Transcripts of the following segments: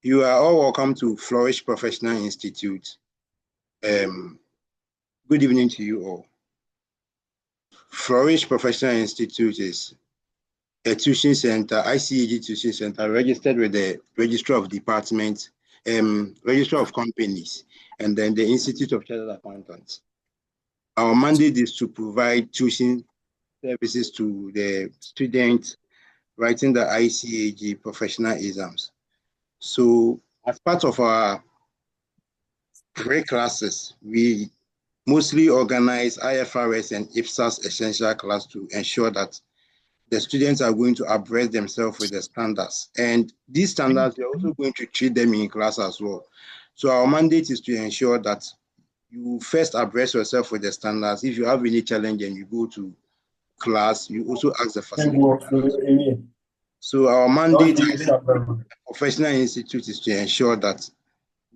You are all welcome to Flourish Professional Institute. Good evening to you all. Flourish Professional Institute is a tuition center, ICAG tuition center, registered with the Registrar of Departments, Registrar of Companies, and then the Institute of Chartered Accountants. Our mandate is to provide tuition services to the students writing the ICAG professional exams. So as part of our pre-classes, we mostly organize IFRS and Ipsas essential class to ensure that the students are going to abreast themselves with the standards. And these standards, we're also going to treat them in class as well. So our mandate is to ensure that you first abreast yourself with the standards. If you have any challenge and you go to class, you also ask the facilitator. So our mandate as a professional institute is to ensure that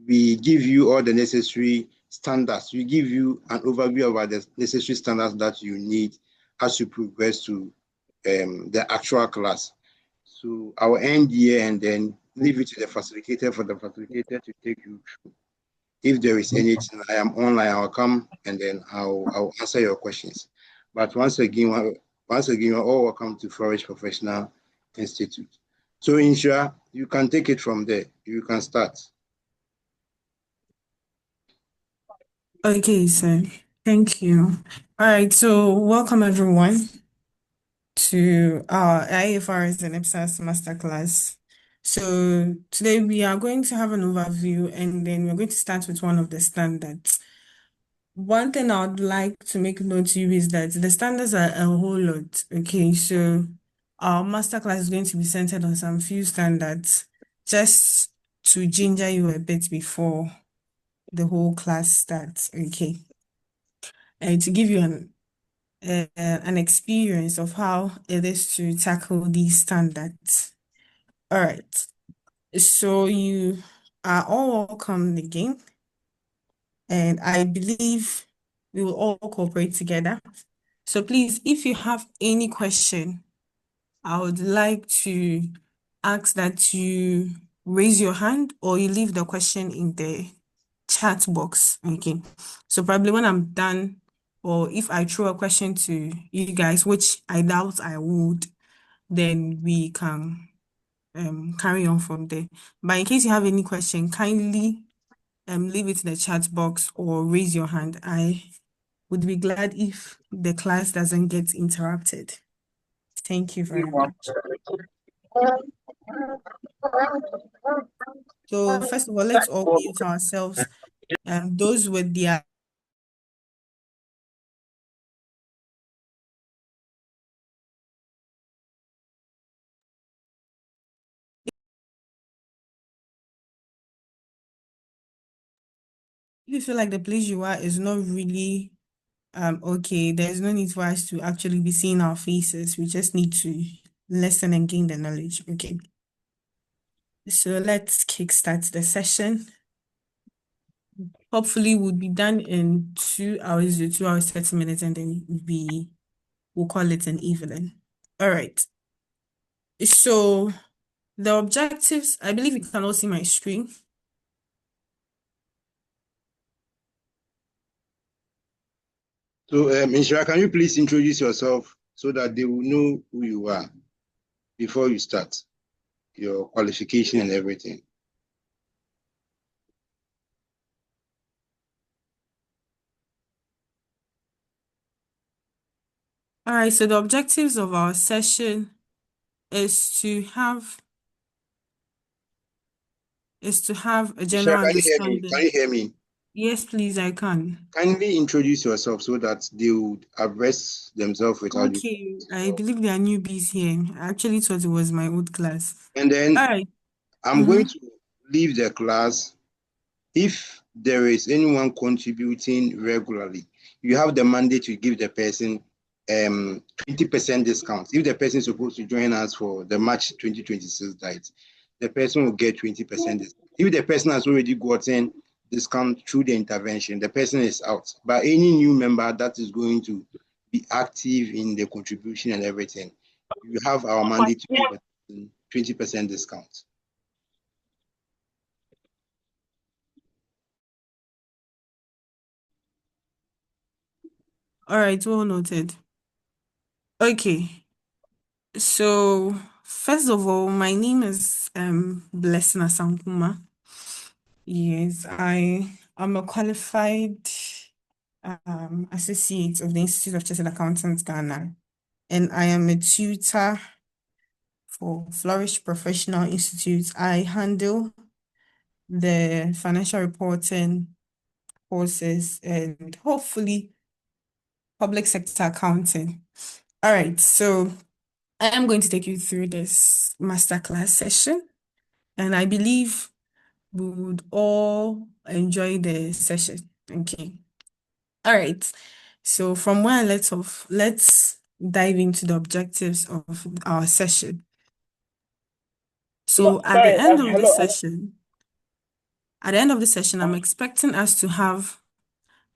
we give you all the necessary standards. We give you an overview about the necessary standards that you need as you progress to the actual class. So I'll end here and then leave it to the facilitator for the facilitator to take you through. If there is anything, I am online, I'll come and then I'll answer your questions. But once again, you're all welcome to Flourish Professional Institute. So Insha, you can take it from there. You can start. Okay, sir. Thank you. All right, so welcome everyone to our IFRS and Ipsas masterclass. So today we are going to have an overview and then we're going to start with one of the standards. One thing I would like to make note to you is that the standards are a whole lot. Okay, so our masterclass is going to be centered on some few standards just to ginger you a bit before the whole class starts. Okay, and to give you an experience of how it is to tackle these standards. All right, so you are all welcome again, and I believe we will all cooperate together. So please, if you have any question, I would like to ask that you raise your hand or you leave the question in the chat box. Okay. So probably when I'm done, or if I throw a question to you guys, which I doubt I would, then we can carry on from there. But in case you have any question, kindly leave it in the chat box or raise your hand. I would be glad if the class doesn't get interrupted. Thank you very much. So first of all, let's all mute ourselves. Those with their if you feel like the place you are is not really okay, there's no need for us to actually be seeing our faces. We just need to listen and gain the knowledge. Okay. So let's kickstart the session. Hopefully we'll be done in 2 hours or 2 hours, 30 minutes, and then we will call it an evening. All right. So the objectives, I believe you can all see my screen. So, Inshira, can you please introduce yourself so that they will know who you are before you start, your qualification and everything? All right, so the objectives of our session is to have a general Inshira, can you hear me? understanding. Can you hear me? Yes, please, I can. Kindly introduce yourself so that they would abreast themselves with how you. Okay, I believe there are newbies here. I actually thought it was my old class. And then All right. I'm going to leave the class. If there is anyone contributing regularly, you have the mandate to give the person 20% discount. If the person is supposed to join us for the March 2026 diet, the person will get 20% discount. If the person has already gotten discount through the intervention, the person is out. But any new member that is going to be active in the contribution and everything, you have our mandate to give a 20% discount. All right, well noted. Okay, so first of all, my name is Blessing Asankuma. Yes, I am a qualified associate of the Institute of Chartered Accountants Ghana, and I am a tutor for Flourish Professional Institute. I handle the financial reporting courses and hopefully public sector accounting. All right, so I am going to take you through this masterclass session, and I believe we would all enjoy the session. Okay. All right. So from where I let off, let's dive into the objectives of our session. No, So sorry. Hello. at the end of the session, I'm expecting us to have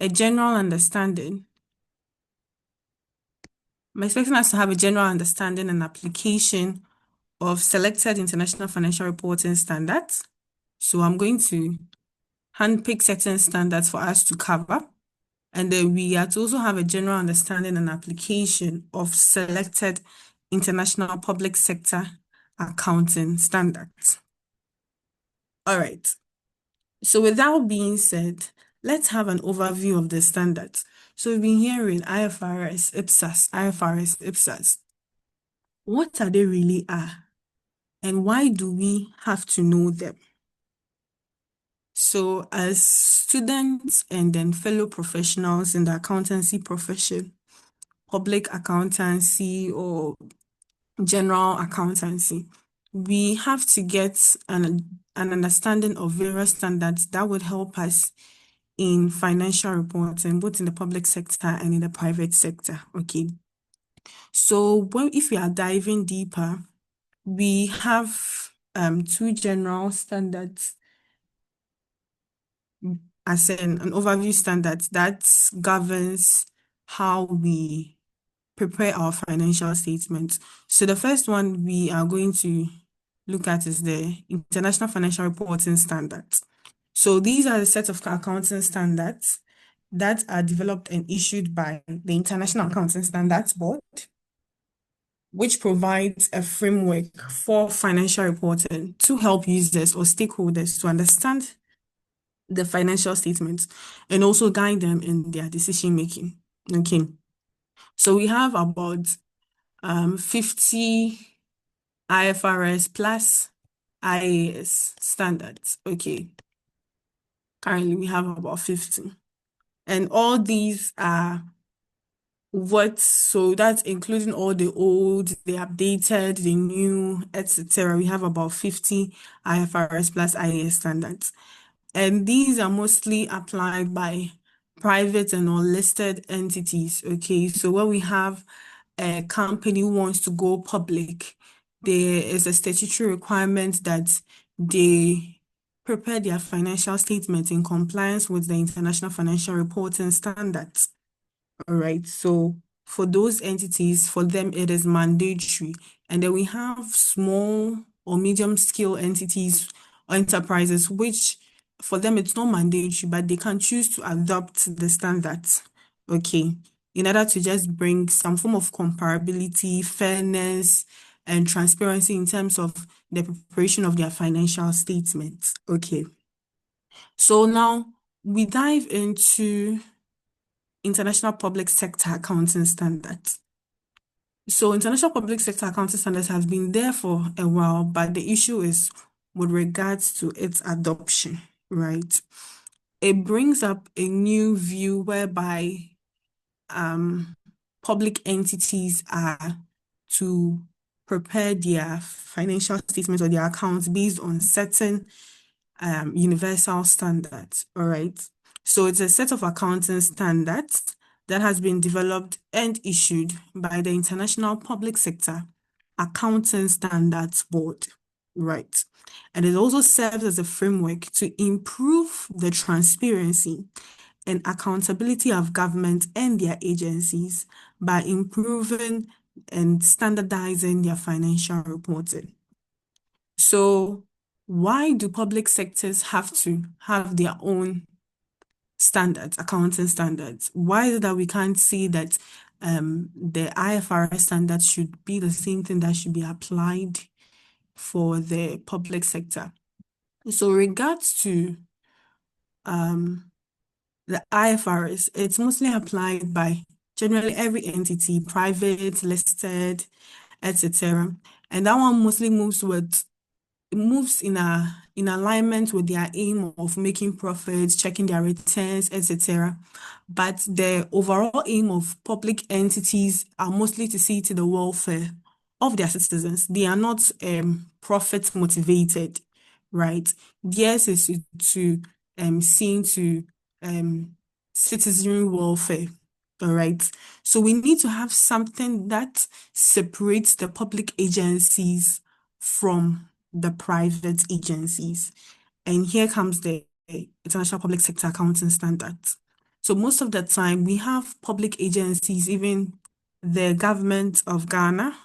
a general understanding. I'm expecting us to have a general understanding and application of selected international financial reporting standards. So I'm going to handpick certain standards for us to cover. And then we are to also have a general understanding and application of selected international public sector accounting standards. All right. So with that being said, let's have an overview of the standards. So we've been hearing IFRS, Ipsas, IFRS, Ipsas. What are they really are? And why do we have to know them? So as students and then fellow professionals in the accountancy profession, public accountancy or general accountancy, we have to get an understanding of various standards that would help us in financial reporting, both in the public sector and in the private sector. Okay. So if we are diving deeper, we have two general standards as an overview standard that governs how we prepare our financial statements. So the first one we are going to look at is the International Financial Reporting Standards. So these are the set of accounting standards that are developed and issued by the International Accounting Standards Board, which provides a framework for financial reporting to help users or stakeholders to understand the financial statements and also guide them in their decision making. Okay. So we have about 50 IFRS plus IAS standards. Okay. Currently we have about 50. And all these are so that's including all the old, the updated, the new, etc. We have about 50 IFRS plus IAS standards. And these are mostly applied by private and unlisted entities. Okay, so when we have a company who wants to go public, there is a statutory requirement that they prepare their financial statements in compliance with the International Financial Reporting Standards. All right, so for those entities, for them, it is mandatory. And then we have small or medium scale entities or enterprises, which for them, it's not mandatory, but they can choose to adopt the standards. Okay, in order to just bring some form of comparability, fairness, and transparency in terms of the preparation of their financial statements. Okay, so now we dive into International Public Sector Accounting Standards. So international public sector accounting standards have been there for a while, but the issue is with regards to its adoption, right? It brings up a new view whereby public entities are to prepare their financial statements or their accounts based on certain universal standards, all right? So it's a set of accounting standards that has been developed and issued by the International Public Sector Accounting Standards Board, right? And it also serves as a framework to improve the transparency and accountability of government and their agencies by improving and standardizing their financial reporting. So why do public sectors have to have their own standards, accounting standards. Why is it that we can't see that the IFRS standards should be the same thing that should be applied for the public sector? So, regards to the IFRS, it's mostly applied by generally every entity, private, listed, etc. And that one mostly moves in alignment with their aim of making profits, checking their returns, etc. But the overall aim of public entities are mostly to see to the welfare of their citizens. They are not profit motivated, right? Theirs is to seeing to citizen welfare. All right. So we need to have something that separates the public agencies from the private agencies. And here comes the International Public Sector Accounting Standards. So most of the time we have public agencies, even the government of Ghana,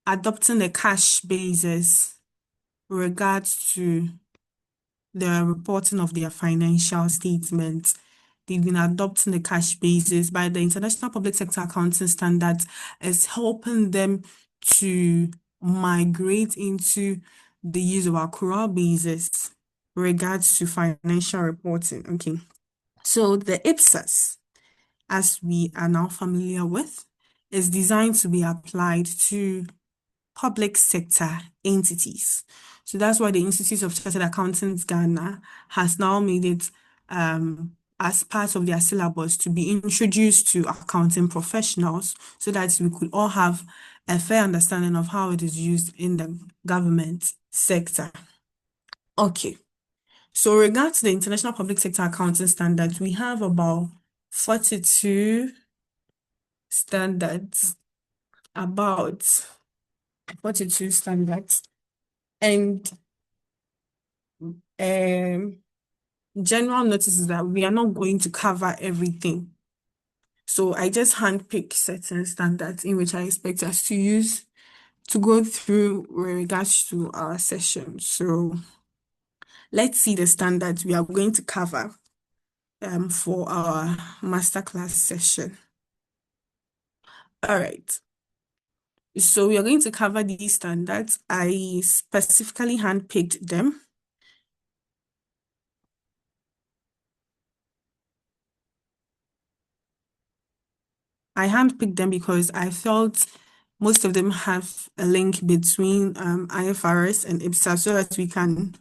adopting a cash basis regards to the reporting of their financial statements. They've been adopting the cash basis by the International Public Sector Accounting Standards is helping them to migrate into the use of accrual basis regards to financial reporting. Okay. So the Ipsas, as we are now familiar with, is designed to be applied to public sector entities. So that's why the Institute of Chartered Accountants Ghana has now made it as part of their syllabus to be introduced to accounting professionals so that we could all have a fair understanding of how it is used in the government sector. Okay. So regards to the International Public Sector Accounting Standards, we have about 42 standards, about 42 standards. And general notice is that we are not going to cover everything. So I just handpick certain standards in which I expect us to use to go through with regards to our session. So let's see the standards we are going to cover for our masterclass session. All right. So we are going to cover these standards. I specifically handpicked them. I handpicked them because I felt most of them have a link between IFRS and Ipsas so that we can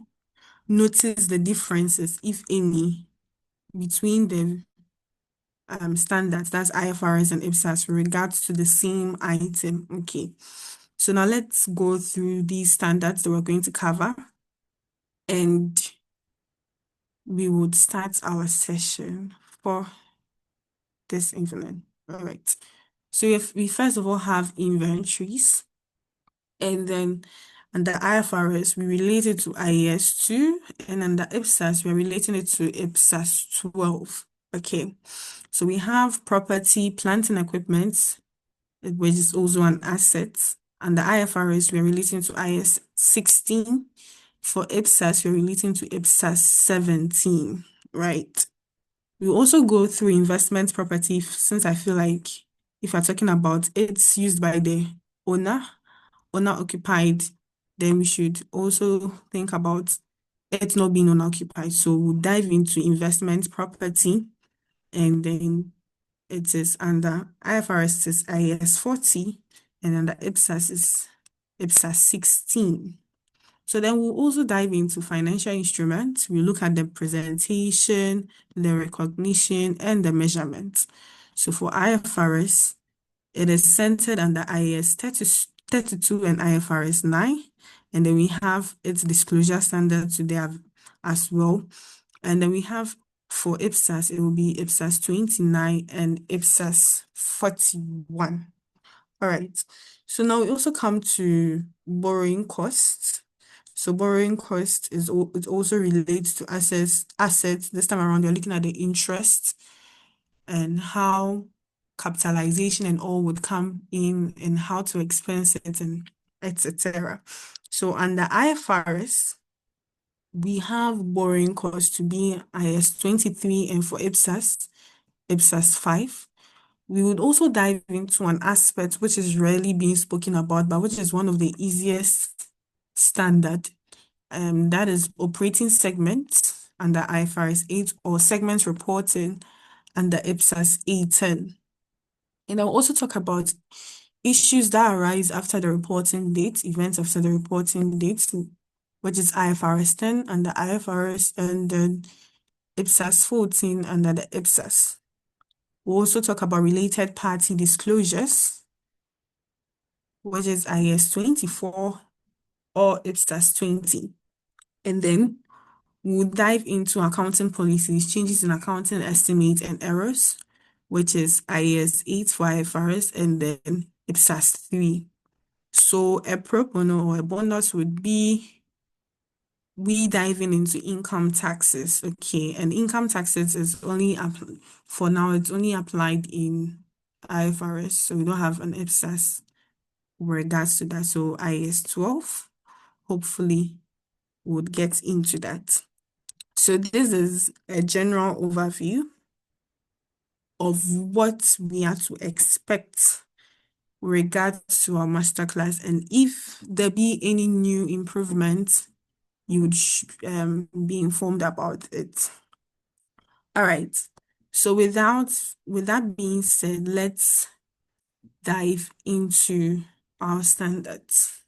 notice the differences, if any, between the standards, that's IFRS and Ipsas, with regards to the same item. Okay, so now let's go through these standards that we're going to cover, and we would start our session for this evening. All right. So if we first of all have inventories, and then under IFRS, we relate it to IAS 2, and under Ipsas, we're relating it to Ipsas 12. Okay. So we have property, plant and equipment, which is also an asset. Under IFRS, we're relating to IAS 16. For Ipsas, we're relating to Ipsas 17, right? We also go through investment property since I feel like if we're talking about it's used by the owner occupied, then we should also think about it not being owner occupied. So we'll dive into investment property, and then it is under IFRS is IAS 40, and under Ipsas is Ipsas 16. So then we'll also dive into financial instruments. We look at the presentation, the recognition, and the measurement. So for IFRS, it is centered under IAS 32 and IFRS 9. And then we have its disclosure standards there as well. And then we have for Ipsas, it will be Ipsas 29 and Ipsas 41. All right. So now we also come to borrowing costs. So borrowing cost it also relates to assets. This time around, you're looking at the interest and how capitalization and all would come in and how to expense it and etc. So under IFRS, we have borrowing cost to be IS 23, and for Ipsas 5. We would also dive into an aspect which is rarely being spoken about, but which is one of the easiest standard. That is operating segments under IFRS 8 or segment reporting under Ipsas 810. And I'll also talk about issues that arise after the reporting date, events after the reporting date, which is IFRS 10 under IFRS, and then Ipsas 14 under the Ipsas. We'll also talk about related party disclosures, which is IS 24 or Ipsas 20. And then we'll dive into accounting policies, changes in accounting estimates and errors, which is IS 8 for IFRS, and then Ipsas 3. So a pro bono or a bonus would be we diving into income taxes. Okay, and income taxes is only for now, it's only applied in IFRS, so we don't have an Ipsas with regards to that. So IS 12, hopefully, would get into that. So this is a general overview of what we are to expect with regards to our masterclass, and if there be any new improvements, you would be informed about it. All right. So with that being said, let's dive into our standards.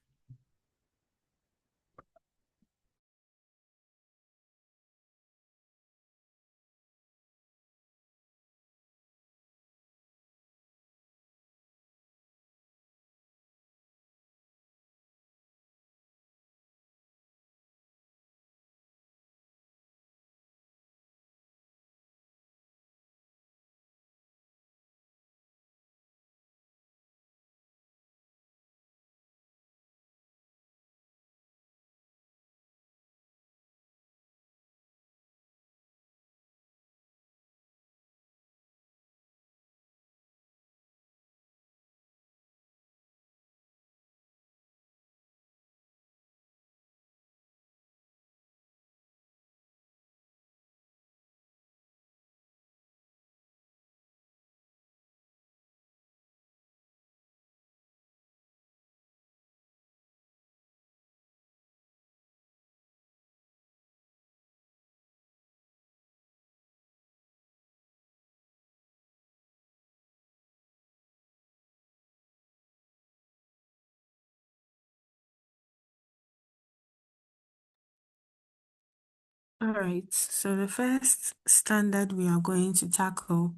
All right, so the first standard we are going to tackle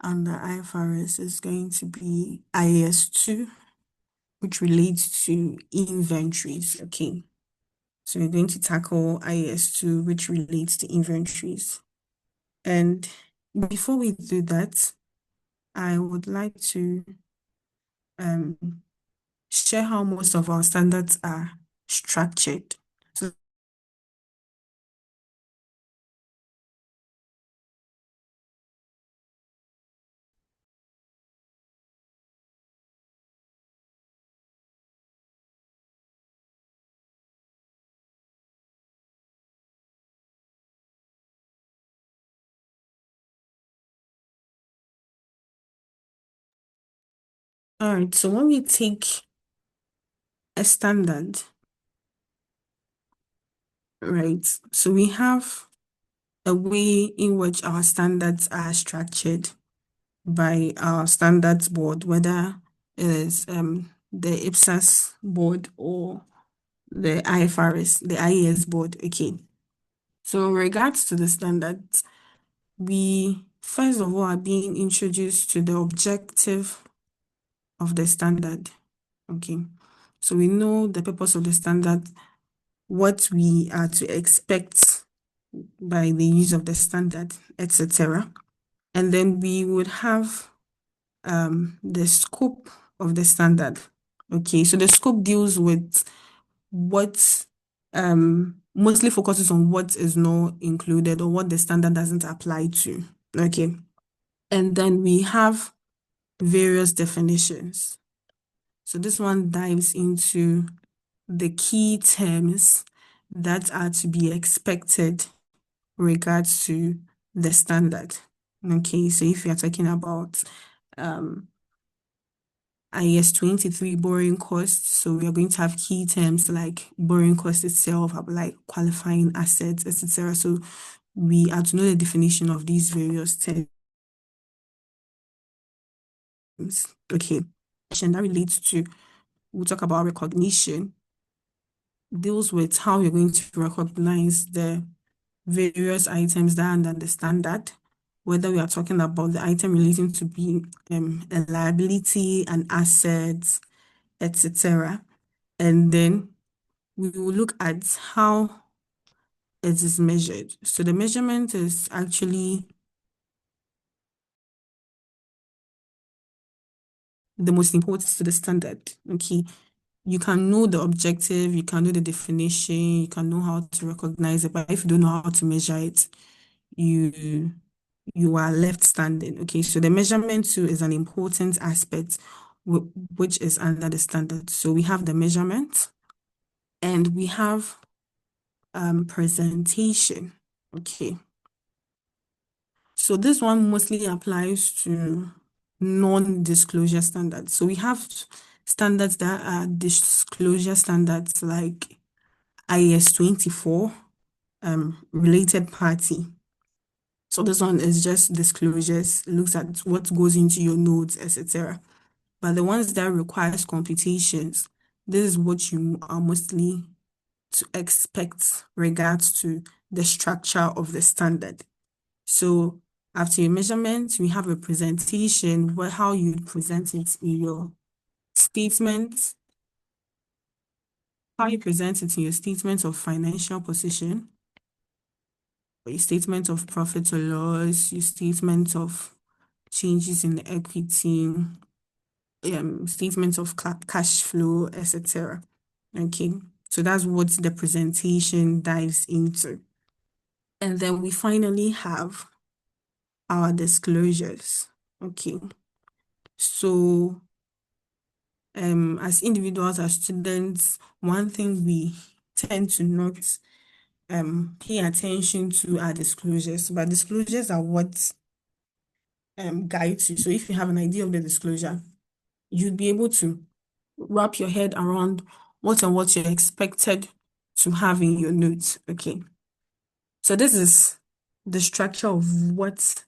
under IFRS is going to be IS 2, which relates to inventories. Okay, so we're going to tackle IS 2, which relates to inventories. And before we do that, I would like to share how most of our standards are structured. So all right, so when we take a standard, right, so we have a way in which our standards are structured by our standards board, whether it is the Ipsas board or the IFRS, the IES board. Okay. So in regards to the standards, we first of all are being introduced to the objective of the standard. Okay. So we know the purpose of the standard, what we are to expect by the use of the standard, etc. And then we would have the scope of the standard. Okay, so the scope deals with what mostly focuses on what is not included or what the standard doesn't apply to. Okay, and then we have various definitions. So this one dives into the key terms that are to be expected regards to the standard. Okay, so if you're talking about IS 23 borrowing costs, so we are going to have key terms like borrowing cost itself, like qualifying assets, etc. So we are to know the definition of these various terms. Okay, and that relates to, we'll talk about recognition, deals with how you're going to recognize the various items that are under the standard, whether we are talking about the item relating to being a liability, an asset, etc. And then we will look at how it is measured. So the measurement is actually the most important to the standard. Okay, you can know the objective, you can know the definition, you can know how to recognize it, but if you don't know how to measure it, you are left standing. Okay, so the measurement too is an important aspect which is under the standard. So we have the measurement and we have presentation. Okay, so this one mostly applies to non-disclosure standards. So we have standards that are disclosure standards like IS 24, related party. So this one is just disclosures, looks at what goes into your nodes, etc. But the ones that requires computations, this is what you are mostly to expect regards to the structure of the standard. So after your measurement, we have a presentation where how you present it in your statement, how you present it in your statement of financial position, your statement of profit or loss, your statement of changes in the equity, statements of cash flow, etc. Okay, so that's what the presentation dives into. And then we finally have our disclosures. Okay, so as individuals, as students, one thing we tend to not pay attention to are disclosures, but disclosures are what guides you. So if you have an idea of the disclosure, you'd be able to wrap your head around what and what you're expected to have in your notes. Okay. So this is the structure of what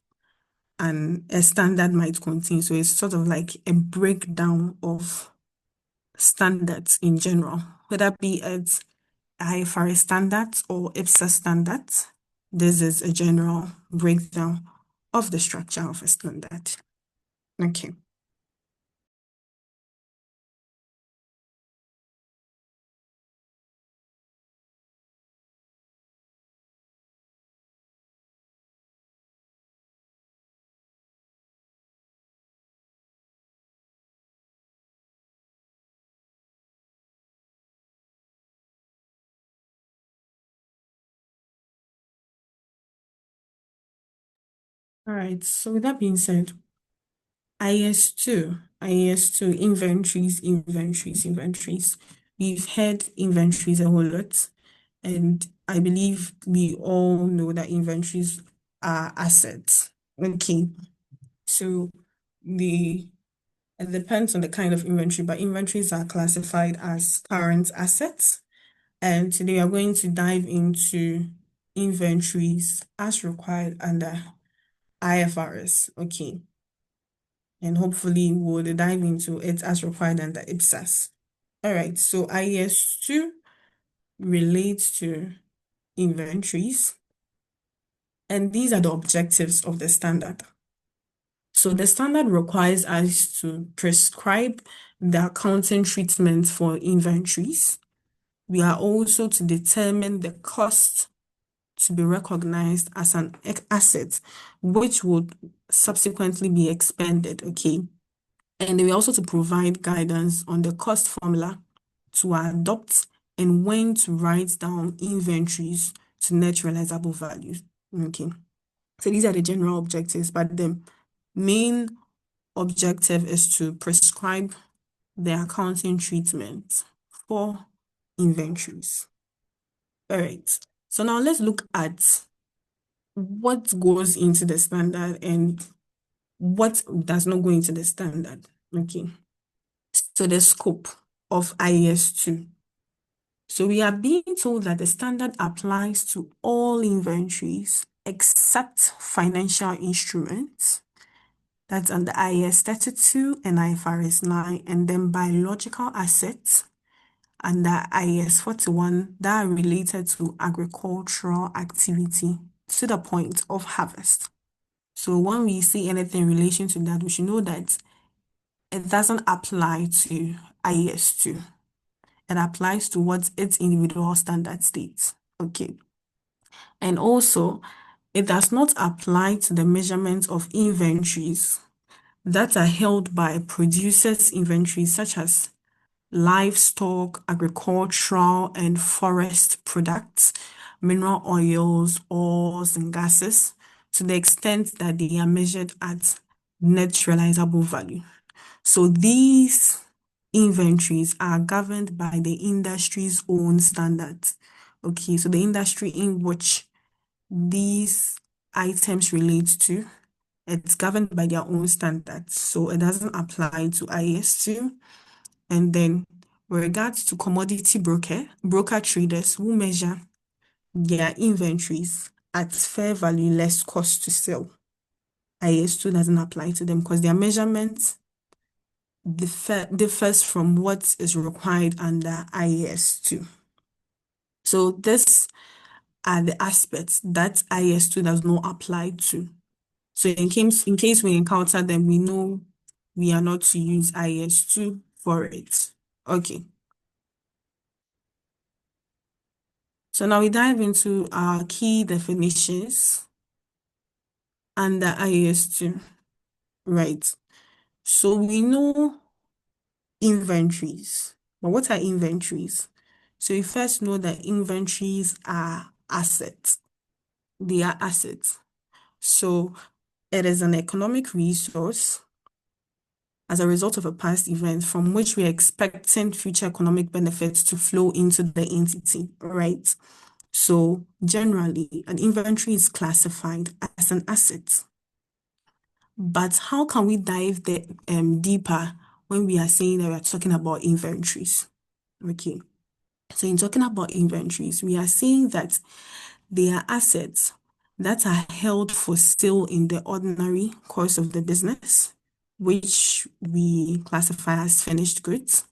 a standard might contain. So it's sort of like a breakdown of standards in general, whether be it IFRS standards or Ipsas standards. This is a general breakdown of the structure of a standard. Okay. All right. So with that being said, IS2, inventories. We've had inventories a whole lot, and I believe we all know that inventories are assets. Okay, so it depends on the kind of inventory, but inventories are classified as current assets. And today we are going to dive into inventories as required under IFRS. Okay. And hopefully we'll dive into it as required under Ipsas. All right, so IS2 relates to inventories, and these are the objectives of the standard. So the standard requires us to prescribe the accounting treatment for inventories. We are also to determine the cost to be recognized as an asset, which would subsequently be expended, okay? And we're also to provide guidance on the cost formula to adopt and when to write down inventories to net realizable values. Okay. So these are the general objectives, but the main objective is to prescribe the accounting treatment for inventories. All right. So now let's look at what goes into the standard and what does not go into the standard. Okay. So the scope of IAS 2. So we are being told that the standard applies to all inventories except financial instruments. That's under IAS 32 and IFRS 9, and then biological assets under IAS 41 that are related to agricultural activity to the point of harvest. So when we see anything in relation to that, we should know that it doesn't apply to IAS 2. It applies to what its individual standard states. Okay. And also, it does not apply to the measurement of inventories that are held by producers' inventories, such as livestock, agricultural, and forest products, mineral oils, oils, and gases, to the extent that they are measured at net realizable value. So these inventories are governed by the industry's own standards. Okay, so the industry in which these items relate to, it's governed by their own standards. So it doesn't apply to IS2. And then with regards to commodity broker traders who measure their inventories at fair value less cost to sell, IS2 doesn't apply to them because their measurement differs from what is required under IAS2. So these are the aspects that IAS2 does not apply to. So in case we encounter them, we know we are not to use IAS2 for it. Okay. So now we dive into our key definitions under IAS2. Right. So we know inventories. But what are inventories? So you first know that inventories are assets. They are assets. So it is an economic resource as a result of a past event from which we are expecting future economic benefits to flow into the entity, right? So generally, an inventory is classified as an asset. But how can we dive deeper when we are saying that we are talking about inventories? Okay. So in talking about inventories, we are saying that they are assets that are held for sale in the ordinary course of the business, which we classify as finished goods,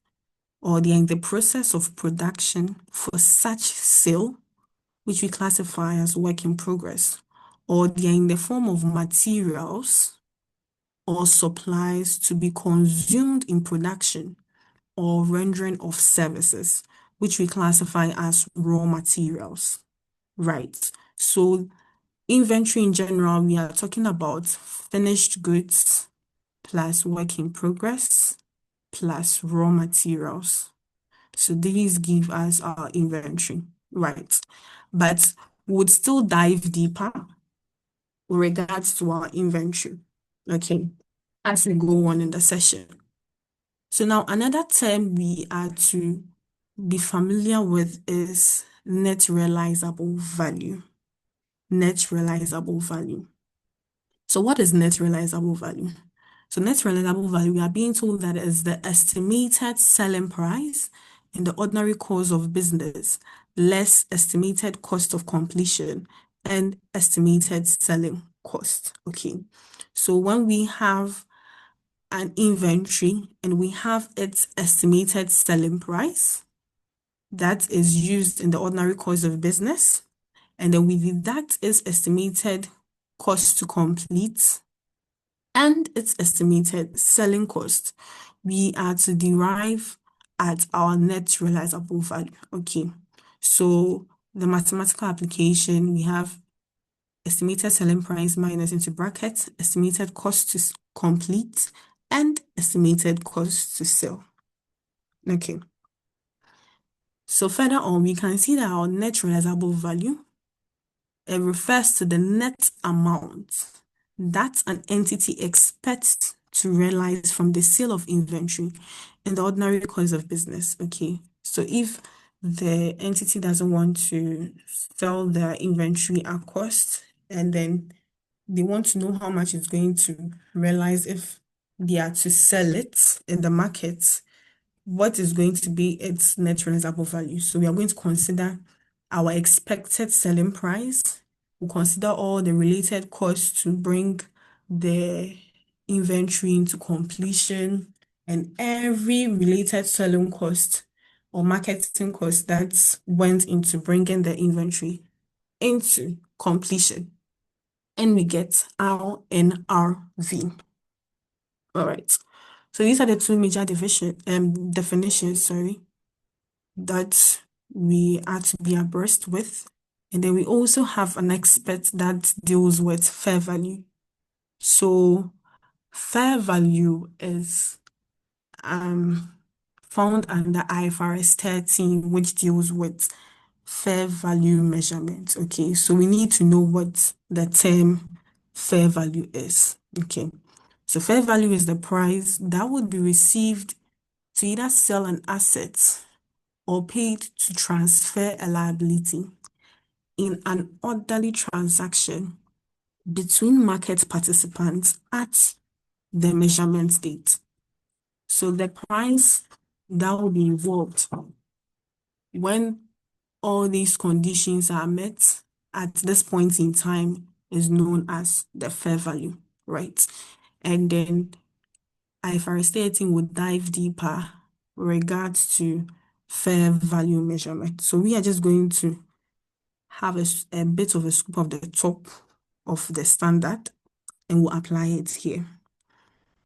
or they are in the process of production for such sale, which we classify as work in progress, or they are in the form of materials or supplies to be consumed in production or rendering of services, which we classify as raw materials. Right. So inventory in general, we are talking about finished goods plus work in progress plus raw materials. So these give us our inventory. Right. But we would still dive deeper with regards to our inventory. Okay. As we go on in the session. So now another term we are to be familiar with is net realizable value. Net realizable value. So what is net realizable value? So net realizable value, we are being told that is the estimated selling price in the ordinary course of business, less estimated cost of completion and estimated selling cost. Okay. So when we have an inventory and we have its estimated selling price that is used in the ordinary course of business, and then we deduct its estimated cost to complete and its estimated selling cost, we are to derive at our net realizable value. Okay, so the mathematical application, we have estimated selling price minus into brackets, estimated cost to complete, and estimated cost to sell. Okay. So further on, we can see that our net realizable value, it refers to the net amount that an entity expects to realize from the sale of inventory in the ordinary course of business. Okay. So if the entity doesn't want to sell their inventory at cost, and then they want to know how much it's going to realize if they are to sell it in the market, what is going to be its net realizable value. So we are going to consider our expected selling price. We'll consider all the related costs to bring the inventory into completion and every related selling cost or marketing cost that went into bringing the inventory into completion. And we get our NRV. All right. So these are the two major definitions, that we are to be abreast with. And then we also have an expert that deals with fair value. So fair value is found under IFRS 13, which deals with fair value measurement. Okay, so we need to know what the term fair value is. Okay, so fair value is the price that would be received to either sell an asset or paid to transfer a liability in an orderly transaction between market participants at the measurement date. So the price that will be involved when all these conditions are met at this point in time is known as the fair value, right? And then IFRS 13 would dive deeper regards to fair value measurement. So we are just going to have a bit of a scoop of the top of the standard and we'll apply it here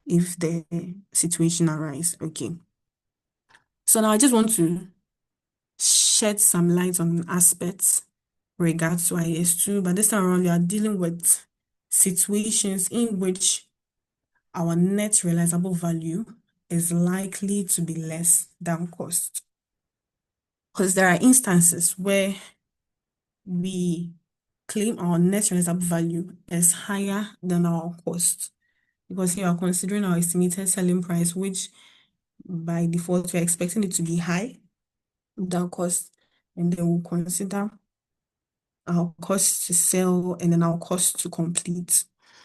if the situation arises. Okay. So now I just want to shed some light on aspects regards to IS2, but this time around we are dealing with situations in which our net realizable value is likely to be less than cost. Because there are instances where we claim our net realizable value is higher than our cost. Because here we are considering our estimated selling price, which by default we're expecting it to be high than cost. And then we'll consider our cost to sell and then our cost to complete.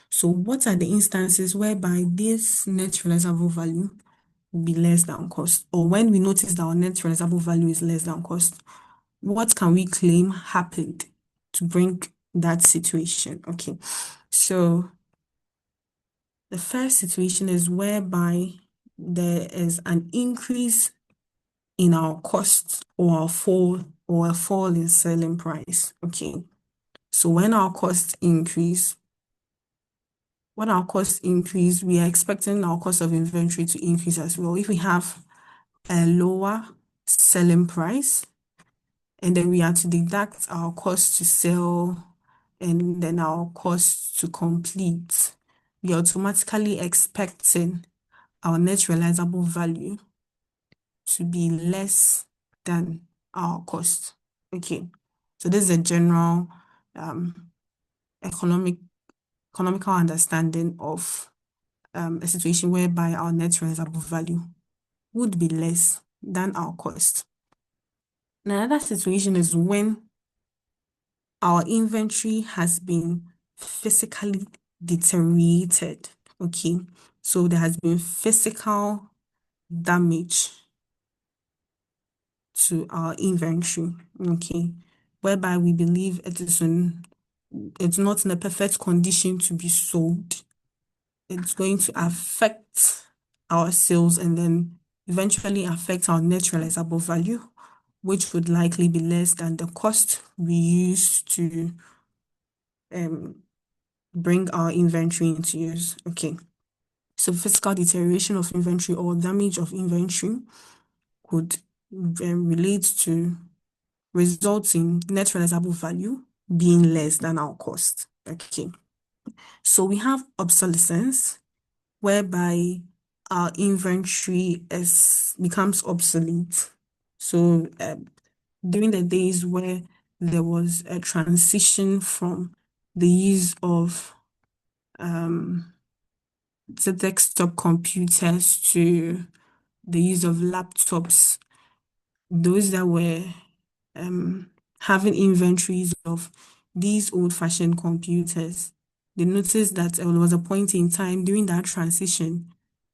So what are the instances whereby this net realizable value will be less than cost? Or when we notice that our net realizable value is less than cost, what can we claim happened to bring that situation? Okay, so the first situation is whereby there is an increase in our cost or a fall in selling price. Okay, so when our costs increase, we are expecting our cost of inventory to increase as well. If we have a lower selling price, and then we are to deduct our cost to sell and then our cost to complete, we are automatically expecting our net realizable value to be less than our cost. Okay, so this is a general economical understanding of a situation whereby our net realizable value would be less than our cost. Another situation is when our inventory has been physically deteriorated. Okay, so there has been physical damage to our inventory. Okay, whereby we believe it's not in a perfect condition to be sold. It's going to affect our sales and then eventually affect our net realizable value, which would likely be less than the cost we used to bring our inventory into use. Okay, so physical deterioration of inventory or damage of inventory could relate to result in net realizable value being less than our cost. Okay, so we have obsolescence, whereby our inventory becomes obsolete. So during the days where there was a transition from the use of the desktop computers to the use of laptops, those that were having inventories of these old-fashioned computers, they noticed that there was a point in time during that transition,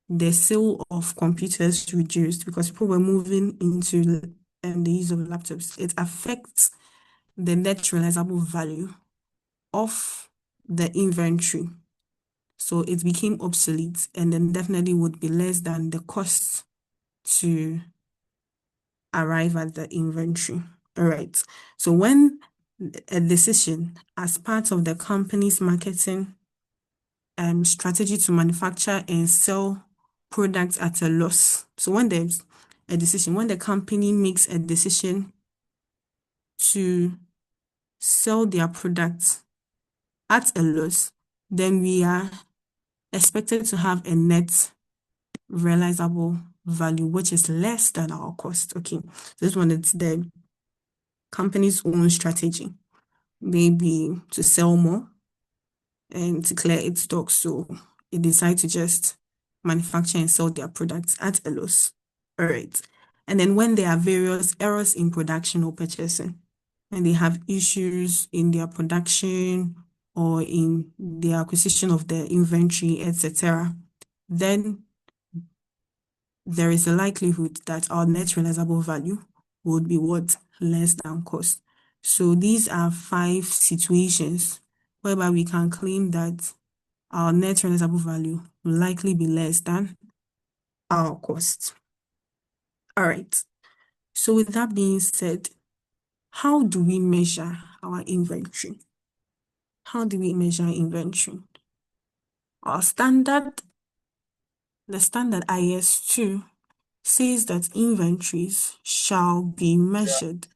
the sale of computers reduced because people were moving into the use of laptops. It affects the net realizable value of the inventory. So it became obsolete and then definitely would be less than the cost to arrive at the inventory. All right. So when a decision as part of the company's marketing strategy to manufacture and sell products at a loss. So when there's a decision, when the company makes a decision to sell their products at a loss, then we are expected to have a net realizable value, which is less than our cost. Okay, this one is the company's own strategy, maybe to sell more and to clear its stock. So it decides to just manufacture and sell their products at a loss. All right. And then when there are various errors in production or purchasing, and they have issues in their production or in the acquisition of the inventory, etc., then there is a likelihood that our net realizable value would be what? Less than cost. So these are 5 situations whereby we can claim that our net realizable value will likely be less than our cost. All right. So with that being said, how do we measure our inventory? How do we measure inventory? Our standard, the standard IS2 says that inventories shall be measured.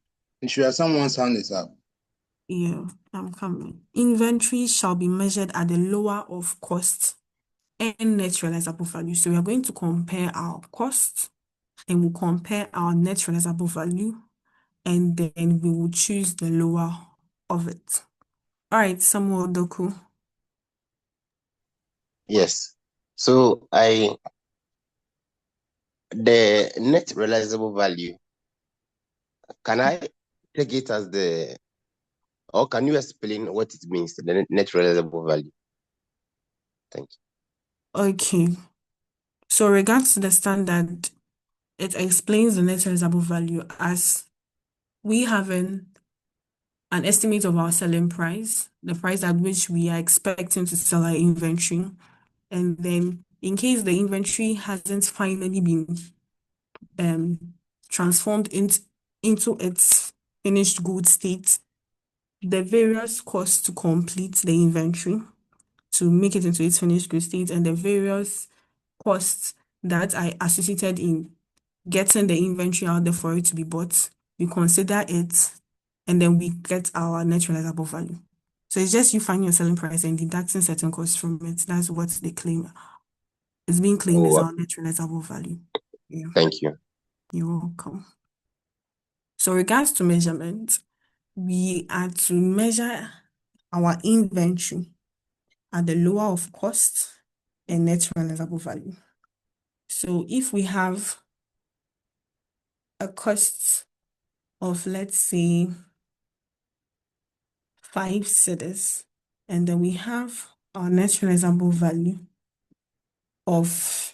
Ensure someone's hand is up. Yeah, I'm coming. Inventories shall be measured at the lower of cost and net realizable value. So we are going to compare our cost and we'll compare our net realizable value, and then we will choose the lower of it. All right, Samuel Doku. Yes. So the net realizable value, can I take it as or can you explain what it means, the net realizable value? Thank you. Okay. So regards to the standard, it explains the net realizable value as we having an estimate of our selling price, the price at which we are expecting to sell our inventory. And then in case the inventory hasn't finally been transformed into its finished good state, the various costs to complete the inventory, to make it into its finished good state, and the various costs that are associated in getting the inventory out there for it to be bought, we consider it, and then we get our net realizable value. So it's just you finding your selling price and deducting certain costs from it. That's what they claim. It's being claimed as our net realizable value. Yeah. Thank you. You're welcome. So regards to measurement, we are to measure our inventory at the lower of cost and net realizable value. So if we have a cost of, let's say, 5 cedis, and then we have our net realizable value of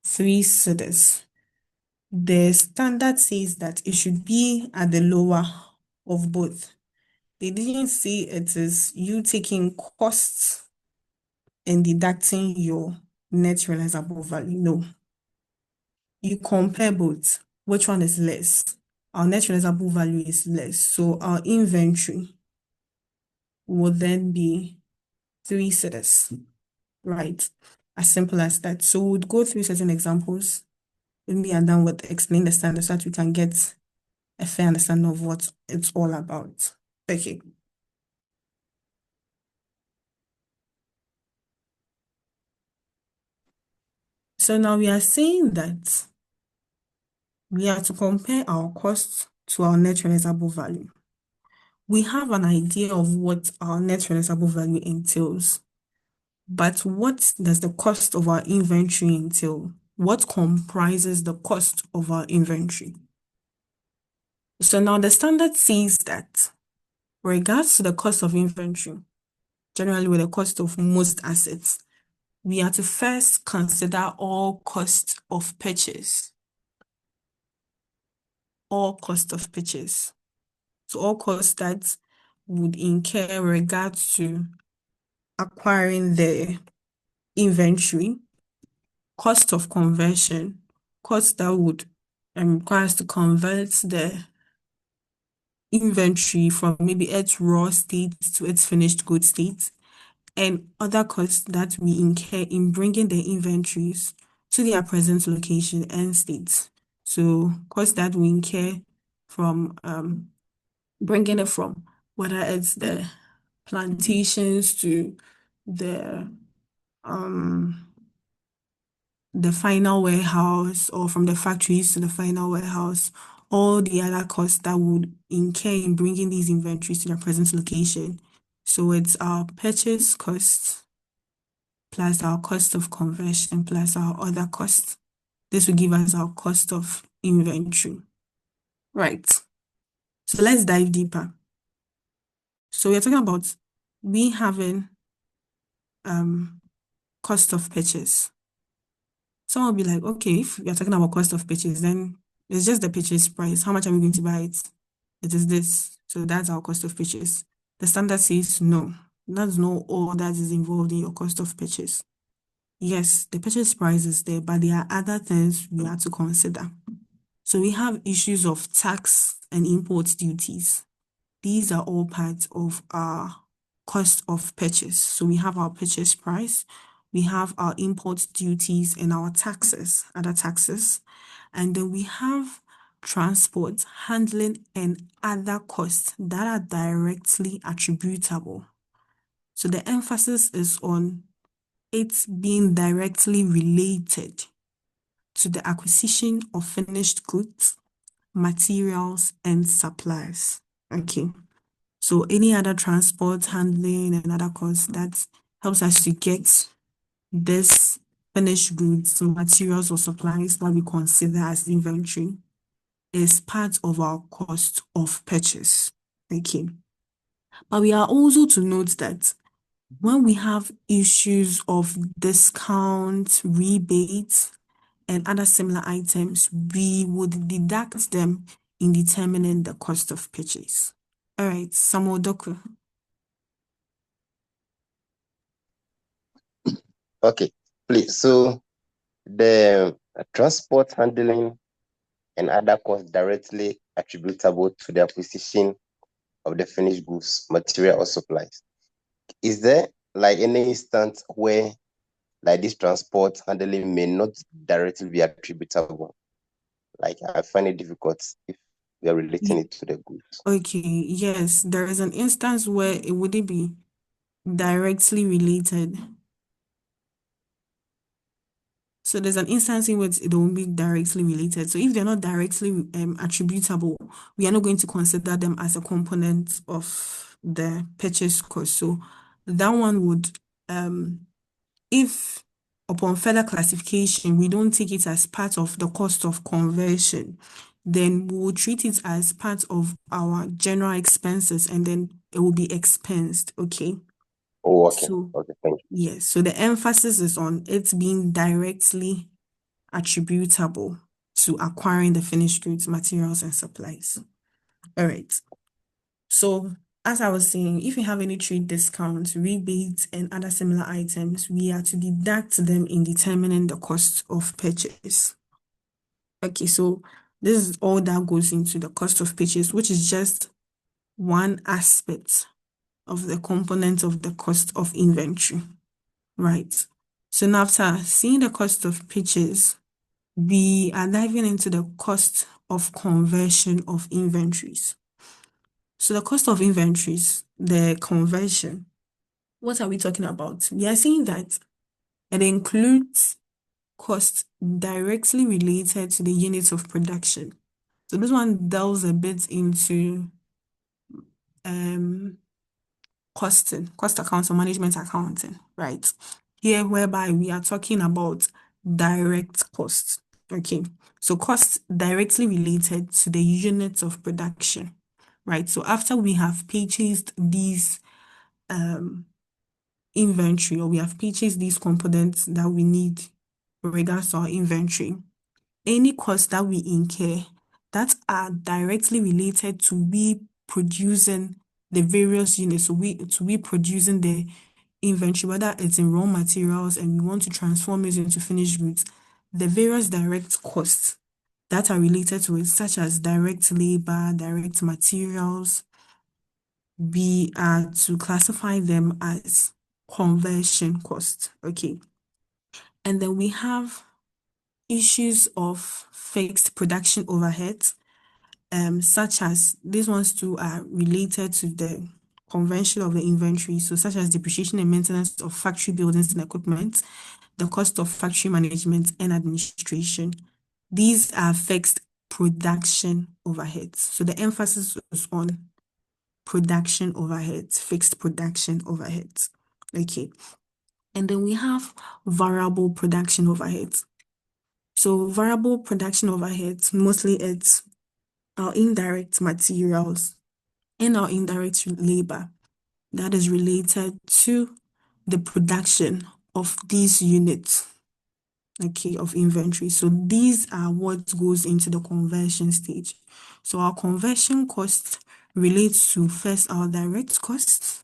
3 cedis, the standard says that it should be at the lower of both. They didn't say it is you taking costs and deducting your net realizable value. No. You compare both. Which one is less? Our net realizable value is less. So our inventory will then be 3 cedis. Right? As simple as that. So we'll go through certain examples when we are done with explaining the standard so that we can get a fair understanding of what it's all about. Okay. So now we are saying that we are to compare our costs to our net realizable value. We have an idea of what our net realizable value entails, but what does the cost of our inventory entail? What comprises the cost of our inventory? So now the standard says that regards to the cost of inventory, generally with the cost of most assets, we are to first consider all costs of purchase. All cost of purchase. So all costs that would incur regards to acquiring the inventory, cost of conversion, cost that would require us to convert the inventory from maybe its raw state to its finished good state, and other costs that we incur in bringing the inventories to their present location and state. So costs that we incur from bringing it from whether it's the plantations to the the final warehouse, or from the factories to the final warehouse, all the other costs that would incur in bringing these inventories to their present location. So it's our purchase cost plus our cost of conversion plus our other costs. This will give us our cost of inventory. Right. So let's dive deeper. So we're talking about we having cost of purchase. Someone will be like, okay, if you're talking about cost of purchase, then it's just the purchase price. How much are we going to buy it? It is this. So that's our cost of purchase. The standard says no. That's not all that is involved in your cost of purchase. Yes, the purchase price is there, but there are other things we have to consider. So we have issues of tax and import duties. These are all parts of our cost of purchase. So we have our purchase price, we have our import duties and our taxes, other taxes, and then we have transport, handling, and other costs that are directly attributable. So the emphasis is on it being directly related to the acquisition of finished goods, materials, and supplies. Okay. So any other transport, handling, and other costs that helps us to get this finished goods, materials, or supplies that we consider as inventory is part of our cost of purchase. Okay. But we are also to note that when we have issues of discounts, rebates, and other similar items, we would deduct them in determining the cost of purchase. All right, Samuel Doku. Okay, please. So the transport, handling, and other costs directly attributable to the acquisition of the finished goods, material, or supplies. Is there like any instance where like this transport handling may not directly be attributable? Like I find it difficult if we are relating it to the goods. Okay, yes, there is an instance where it wouldn't be directly related. So there's an instance in which it won't be directly related. So if they're not directly attributable, we are not going to consider them as a component of the purchase cost. So that one would, if upon further classification, we don't take it as part of the cost of conversion, then we will treat it as part of our general expenses, and then it will be expensed. Okay. Oh, okay. So Okay, thank you. yes, so the emphasis is on it being directly attributable to acquiring the finished goods, materials, and supplies. All right. So as I was saying, if you have any trade discounts, rebates, and other similar items, we are to deduct them in determining the cost of purchase. Okay, so this is all that goes into the cost of purchase, which is just one aspect of the component of the cost of inventory. Right. So now after seeing the cost of purchase, we are diving into the cost of conversion of inventories. So the cost of inventories, the conversion, what are we talking about? We are saying that it includes costs directly related to the units of production. So this one delves a bit into costing, cost accounts or management accounting, right? Here, whereby we are talking about direct costs. Okay, so costs directly related to the units of production, right? So after we have purchased these inventory, or we have purchased these components that we need with regards to our inventory, any costs that we incur that are directly related to we producing the various units, so we producing the inventory, whether it's in raw materials and we want to transform it into finished goods, the various direct costs that are related to it, such as direct labor, direct materials, we are to classify them as conversion costs. Okay. And then we have issues of fixed production overheads, such as these ones too are related to the convention of the inventory, so such as depreciation and maintenance of factory buildings and equipment, the cost of factory management and administration. These are fixed production overheads. So the emphasis is on production overheads, fixed production overheads. Okay. And then we have variable production overheads. So variable production overheads, mostly it's our indirect materials and our indirect labor that is related to the production of these units, okay, of inventory. So these are what goes into the conversion stage. So our conversion cost relates to first our direct costs,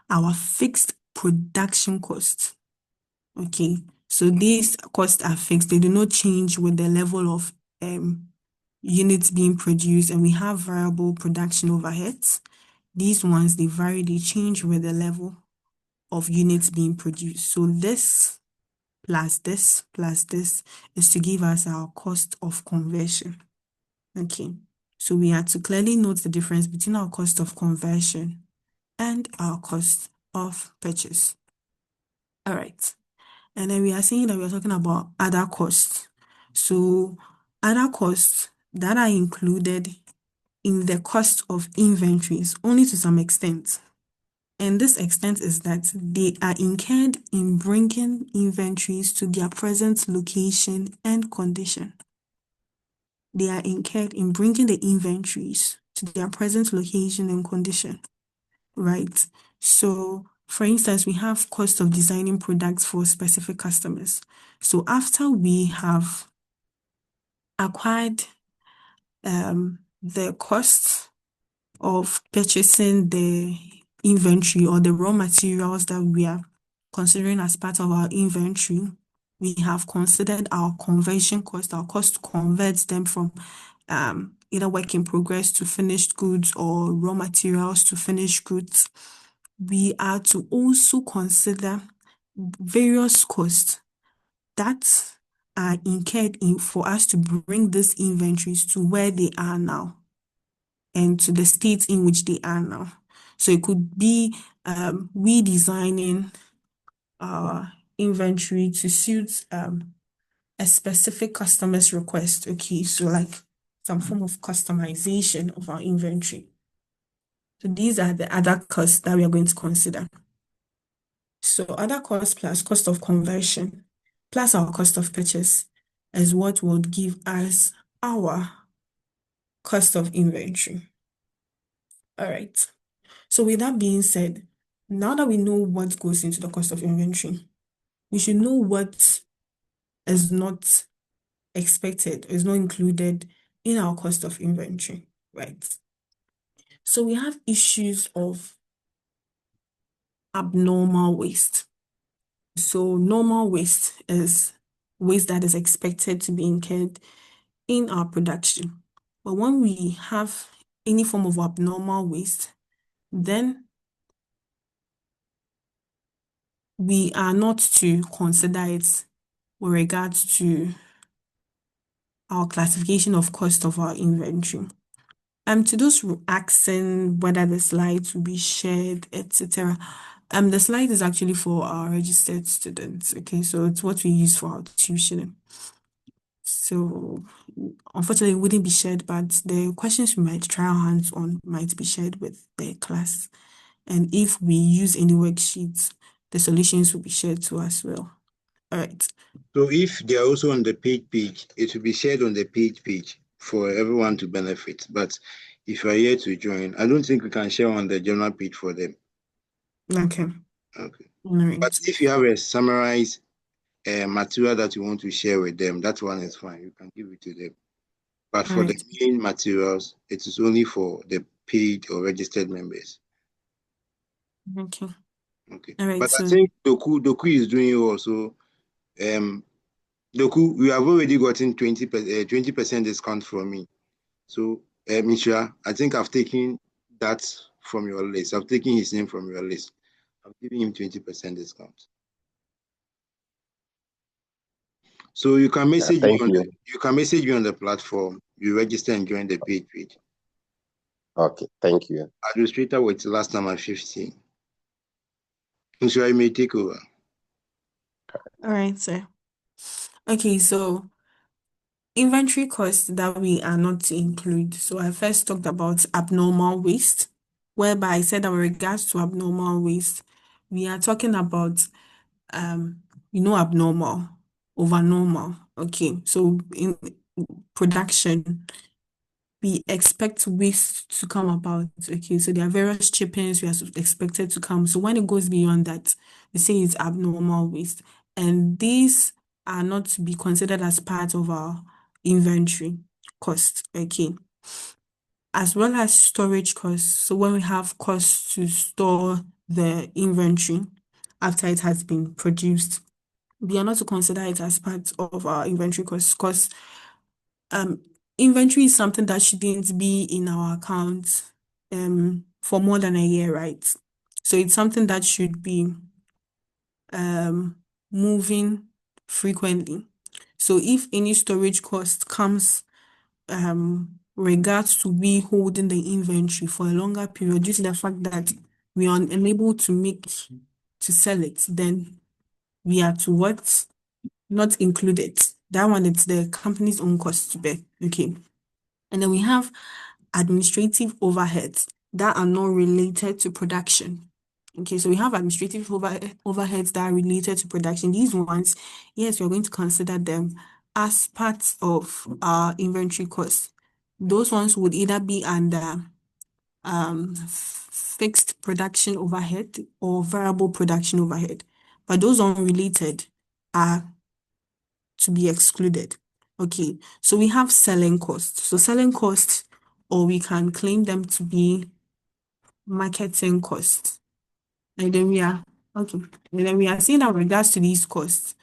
our fixed production costs. Okay, so these costs are fixed. They do not change with the level of units being produced, and we have variable production overheads. These ones, they vary, they change with the level of units being produced. So this plus this plus this is to give us our cost of conversion. Okay, so we have to clearly note the difference between our cost of conversion and our cost of purchase. All right. And then we are saying that we are talking about other costs. So other costs that are included in the cost of inventories only to some extent. And this extent is that they are incurred in bringing inventories to their present location and condition. They are incurred in bringing the inventories to their present location and condition, right? So, for instance, we have cost of designing products for specific customers. So after we have acquired the cost of purchasing the inventory or the raw materials that we are considering as part of our inventory, we have considered our conversion cost, our cost to convert them from either work in progress to finished goods or raw materials to finished goods. We are to also consider various costs that are incurred for us to bring these inventories to where they are now and to the state in which they are now. So it could be redesigning our inventory to suit a specific customer's request. Okay, so like some form of customization of our inventory. So these are the other costs that we are going to consider. So other costs plus cost of conversion plus our cost of purchase is what would give us our cost of inventory. All right. So with that being said, now that we know what goes into the cost of inventory, we should know what is not expected, is not included in our cost of inventory, right? So we have issues of abnormal waste. So normal waste is waste that is expected to be incurred in our production. But when we have any form of abnormal waste, then we are not to consider it with regards to our classification of cost of our inventory. To those asking whether the slides will be shared, etc. The slide is actually for our registered students. Okay, so it's what we use for our tuition. So unfortunately, it wouldn't be shared, but the questions we might try our hands on might be shared with the class. And if we use any worksheets, the solutions will be shared to us as well. All right. So if they are also on the paid page, it will be shared on the paid page for everyone to benefit. But if you are here to join, I don't think we can share on the general page for them. Okay. Okay. All right. But if you have a summarized material that you want to share with them, that one is fine. You can give it to them. But All for the right. main materials, it is only for the paid or registered members. Okay. Okay. All right. But I So, think Doku is doing it also. Doku, we have already gotten 20% discount from me. So, Mishra, I think I've taken that from your list. I've taken his name from your list. I'm giving him 20% discount. So you can message me Thank on you. the platform. You register and join the paid page. Okay, thank you. Administrator with last number 15. Mishra, you may take over. all right, sir. Okay, so inventory costs that we are not to include. So I first talked about abnormal waste, whereby I said that with regards to abnormal waste, we are talking about abnormal over normal. Okay, so in production, we expect waste to come about. Okay, so there are various chippings we are expected to come. So when it goes beyond that, we say it's abnormal waste. And these are not to be considered as part of our inventory cost. Okay. As well as storage costs. So when we have costs to store the inventory after it has been produced, we are not to consider it as part of our inventory costs because um, inventory is something that shouldn't be in our account for more than a year, right? So it's something that should be moving frequently. So if any storage cost comes regards to we holding the inventory for a longer period due to the fact that we are unable to sell it, then we are to what? Not include it. That one, it's the company's own cost to bear. Okay. And then we have administrative overheads that are not related to production. Okay, so we have administrative overheads that are related to production. These ones, yes, we're going to consider them as parts of our inventory costs. Those ones would either be under fixed production overhead or variable production overhead. But those unrelated are to be excluded. Okay, so we have selling costs. So selling costs, or we can claim them to be marketing costs. And then we are seeing that with regards to these costs,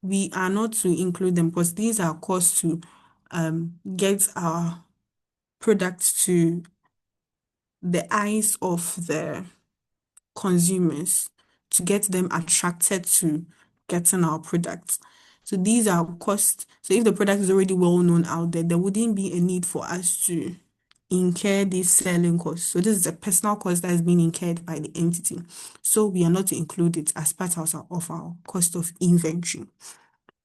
we are not to include them because these are costs to get our products to the eyes of the consumers, to get them attracted to getting our products. So these are costs. So if the product is already well known out there, there wouldn't be a need for us to incur these selling costs. So this is a personal cost that is being incurred by the entity. So we are not to include it as part of our cost of inventory.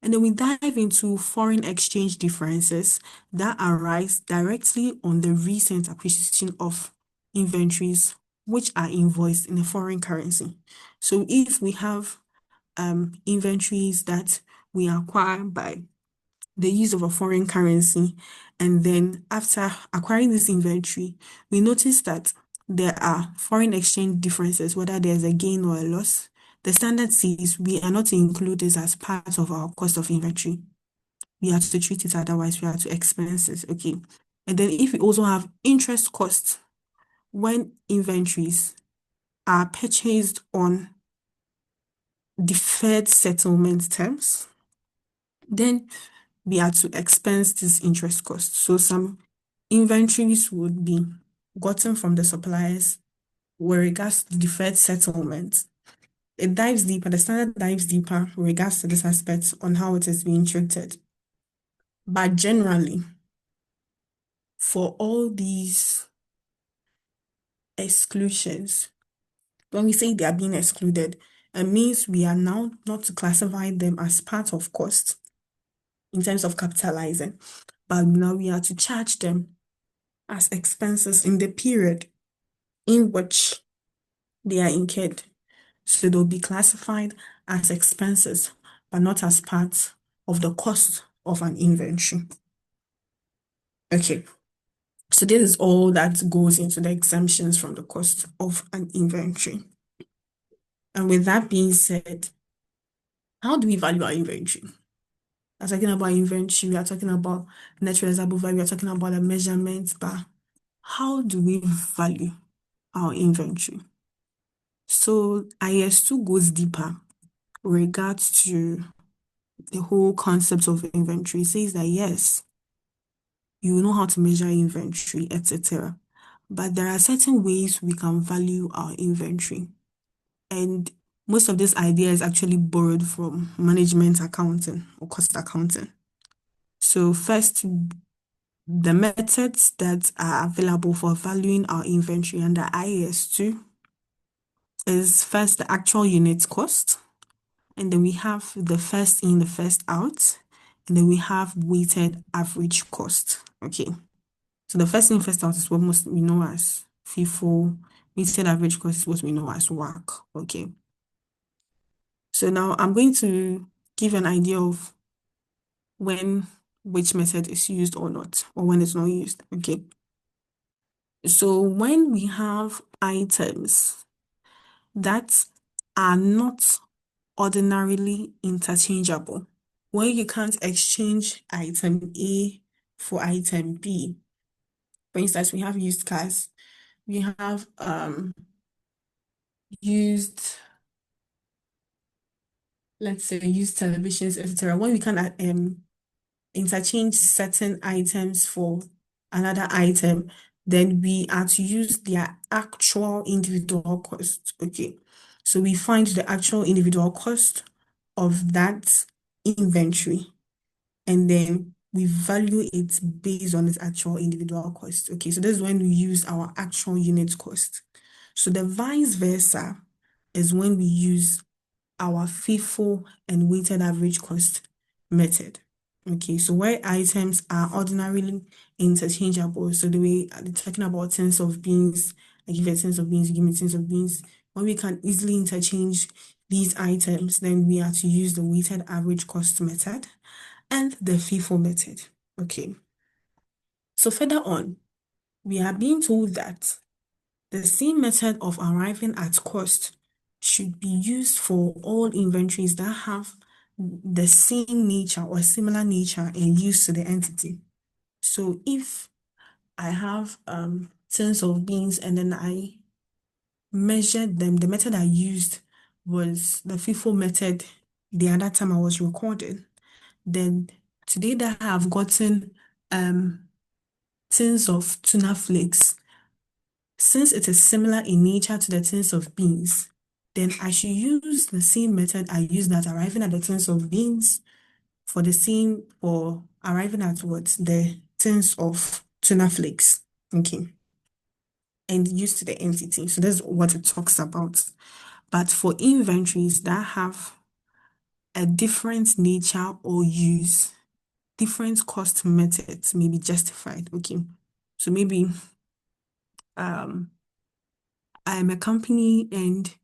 And then we dive into foreign exchange differences that arise directly on the recent acquisition of inventories which are invoiced in a foreign currency. So if we have inventories that we acquire by the use of a foreign currency, and then after acquiring this inventory, we notice that there are foreign exchange differences, whether there's a gain or a loss. The standard says we are not to include this as part of our cost of inventory. We are to treat it otherwise, we are to expenses. Okay. And then if we also have interest costs when inventories are purchased on deferred settlement terms, then we are to expense this interest cost. So some inventories would be gotten from the suppliers with regards to deferred settlement. It dives deeper, the standard dives deeper with regards to this aspect on how it is being treated. But generally, for all these exclusions, when we say they are being excluded, it means we are now not to classify them as part of cost in terms of capitalizing, but now we are to charge them as expenses in the period in which they are incurred. So they'll be classified as expenses but not as part of the cost of an inventory. Okay, so this is all that goes into the exemptions from the cost of an inventory. And with that being said, how do we value our inventory? We're talking about inventory, we are talking about net realizable value, we are talking about the measurements, but how do we value our inventory? So IS2 goes deeper regards to the whole concept of inventory. It says that yes, you know how to measure inventory, etc. But there are certain ways we can value our inventory. And most of this idea is actually borrowed from management accounting or cost accounting. So first, the methods that are available for valuing our inventory under IS2 is first the actual unit cost, and then we have the first in, the first out, and then we have weighted average cost. Okay, so the first in, first out is what most we know as FIFO. Weighted average cost is what we know as WACC. Okay, so now I'm going to give an idea of when which method is used or not, or when it's not used. Okay, so when we have items that are not ordinarily interchangeable, when you can't exchange item A for item B. For instance, we have used cars, we have used, let's say, used televisions, etc. When we can interchange certain items for another item, then we are to use their actual individual cost. Okay, so we find the actual individual cost of that inventory, and then we value it based on its actual individual cost. Okay, so this is when we use our actual unit cost. So the vice versa is when we use our FIFO and weighted average cost method. Okay, so where items are ordinarily interchangeable, so the way I'm talking about tins of beans, I give you a tins of beans, you give me tins of beans. When we can easily interchange these items, then we are to use the weighted average cost method and the FIFO method. Okay, so further on, we are being told that the same method of arriving at cost should be used for all inventories that have the same nature or similar nature and use to the entity. So if I have tins of beans and then I measured them, the method I used was the FIFO method the other time I was recording, then today that I have gotten tins of tuna flakes, since it is similar in nature to the tins of beans, then I should use the same method I used at arriving at the tins of beans for arriving at the tins of tuna flakes. Okay. And use to the entity. So that's what it talks about. But for inventories that have a different nature or use, different cost methods may be justified. Okay. So maybe I'm a company and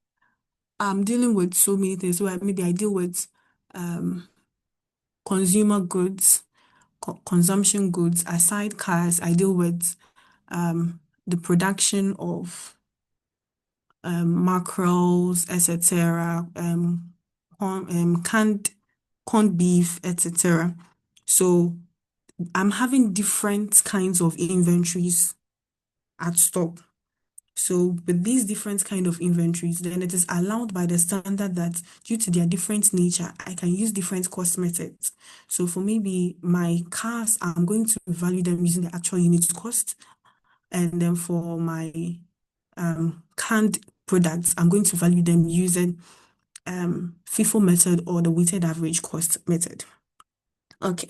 I'm dealing with so many things. So maybe I deal with consumer goods, consumption goods. Aside cars, I deal with the production of mackerels, etc., canned corned beef, etc. So I'm having different kinds of inventories at stock. So with these different kind of inventories, then it is allowed by the standard that due to their different nature, I can use different cost methods. So for maybe my cars, I'm going to value them using the actual unit cost. And then for my canned products, I'm going to value them using FIFO method or the weighted average cost method. Okay.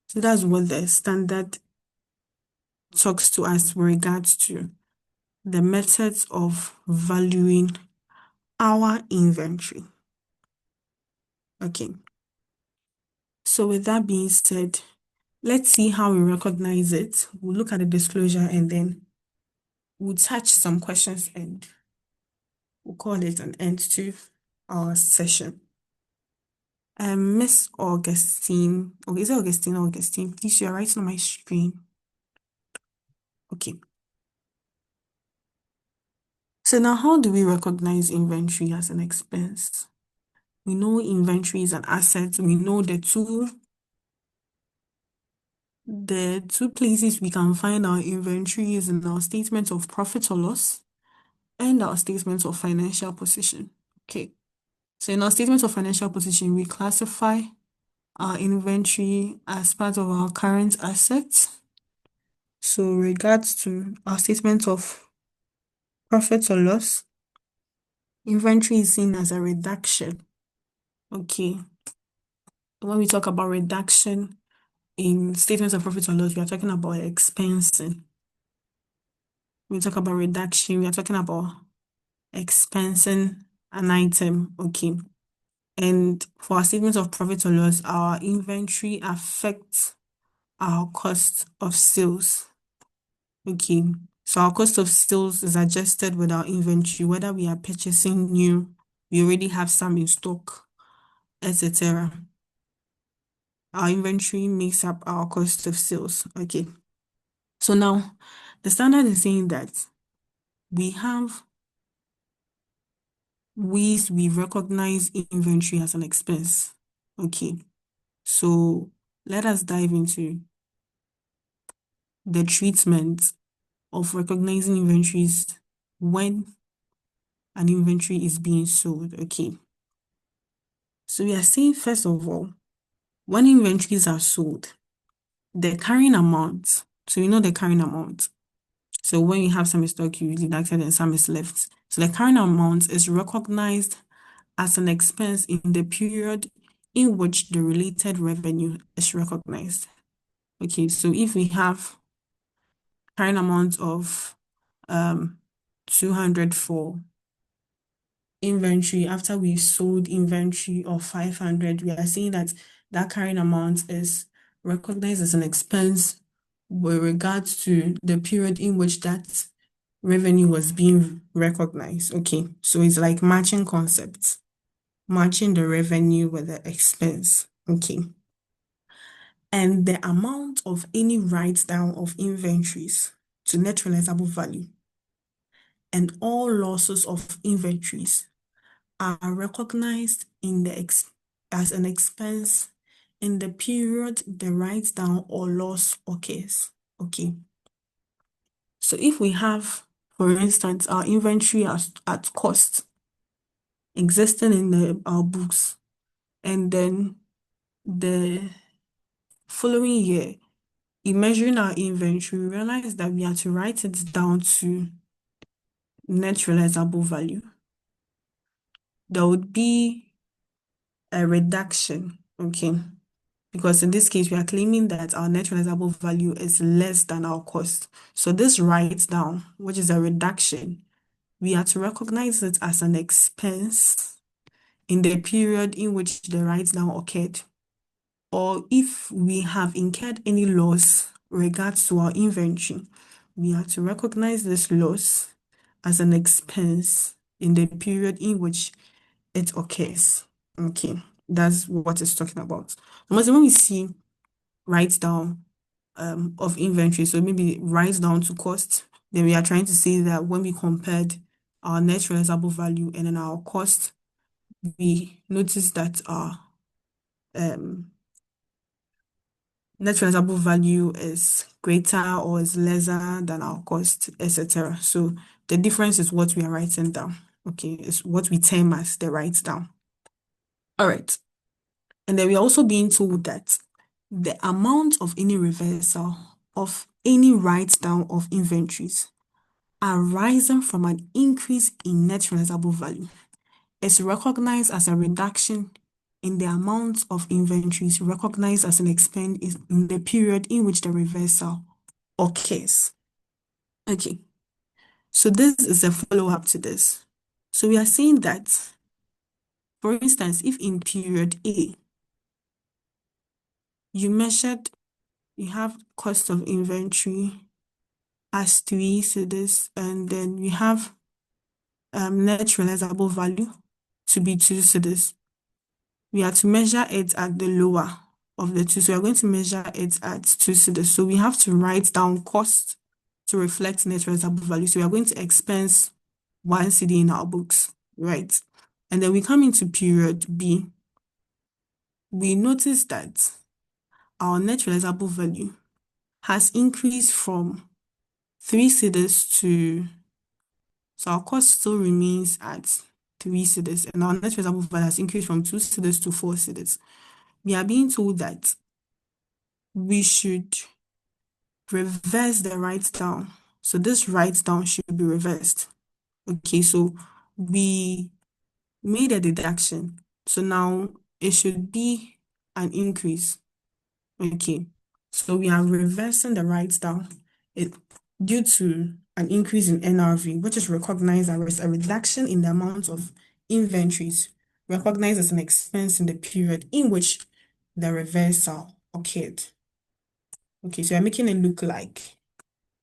So that's what the standard talks to us with regards to the methods of valuing our inventory. Okay. So with that being said, let's see how we recognize it. We'll look at the disclosure and then we'll touch some questions and we'll call it an end to our session. Miss Augustine. Okay, is it Augustine or Augustine? Please, you're writing on my screen. Okay. So now, how do we recognize inventory as an expense? We know inventory is an asset. We know the two places we can find our inventory is in our statement of profit or loss and our statement of financial position. Okay. So in our statement of financial position, we classify our inventory as part of our current assets. So regards to our statement of profit or loss, inventory is seen as a reduction. Okay. When we talk about reduction in statements of profit or loss, we are talking about expensing. When we talk about reduction, we are talking about expensing an item. Okay. And for our statements of profit or loss, our inventory affects our cost of sales. Okay. So our cost of sales is adjusted with our inventory, whether we are purchasing new, we already have some in stock, etc. Our inventory makes up our cost of sales. Okay. So now the standard is saying that we have ways we recognize inventory as an expense. Okay. So let us dive into the treatment of recognizing inventories when an inventory is being sold. Okay. So we are saying, first of all, when inventories are sold, the carrying amount, so you know the carrying amount. So when you have some in stock, you deducted and some is left. So the carrying amount is recognized as an expense in the period in which the related revenue is recognized. Okay, so if we have carrying amount of 200 for inventory, after we sold inventory of 500, we are saying that that carrying amount is recognized as an expense with regards to the period in which that revenue was being recognized. Okay, so it's like matching concepts, matching the revenue with the expense. Okay. And the amount of any write-down of inventories to net realizable value and all losses of inventories are recognized in the as an expense in the period the write-down or loss occurs. Okay. So if we have, for instance, our inventory at cost existing in our books, and then the following year, in measuring our inventory, we realize that we have to write it down to net realizable value. There would be a reduction, okay? Because in this case, we are claiming that our net realizable value is less than our cost. So this write down, which is a reduction, we have to recognize it as an expense in the period in which the write down occurred. Or if we have incurred any loss regards to our inventory, we have to recognize this loss as an expense in the period in which it occurs. Okay, that's what it's talking about. Mostly when we see write down of inventory, so maybe write down to cost, then we are trying to say that when we compared our net realizable value and then our cost, we notice that our net realizable value is greater or is lesser than our cost, etc. So the difference is what we are writing down. Okay, it's what we term as the write down. All right. And then we're also being told that the amount of any reversal of any write down of inventories arising from an increase in net realizable value is recognized as a reduction in the amount of inventories recognized as an expense in the period in which the reversal occurs. Okay, so this is a follow-up to this. So we are saying that, for instance, if in period A, you have cost of inventory as 3 cedis, and then we have net realizable value to be 2 cedis. we are to measure it at the lower of the two. So we are going to measure it at 2 cedis. So we have to write down cost to reflect net realizable value. So we are going to expense 1 cedi in our books, right? And then we come into period B. We notice that our net realizable value has increased from 3 cedis to, so our cost still remains at 3 cedis, and our net realizable value has increased from 2 cedis to 4 cedis. We are being told that we should reverse the write down. So this write down should be reversed. Okay, so we made a deduction. So now it should be an increase. Okay, so we are reversing the write down due to an increase in NRV, which is recognized as a reduction in the amount of inventories recognized as an expense in the period in which the reversal occurred. Okay, so we're making it look like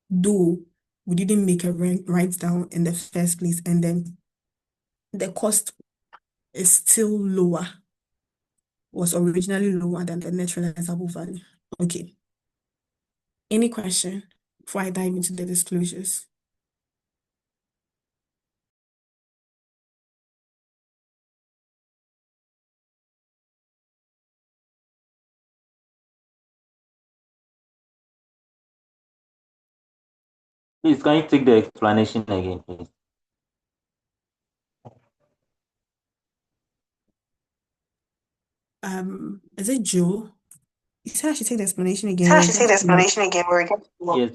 though we didn't make a write down in the first place, and then the cost is still lower, was originally lower than the net realizable value. Okay. Any question before I dive into the disclosures? Please, can you take the explanation again, please? Is it Joe? You said I should take the explanation again. Yes,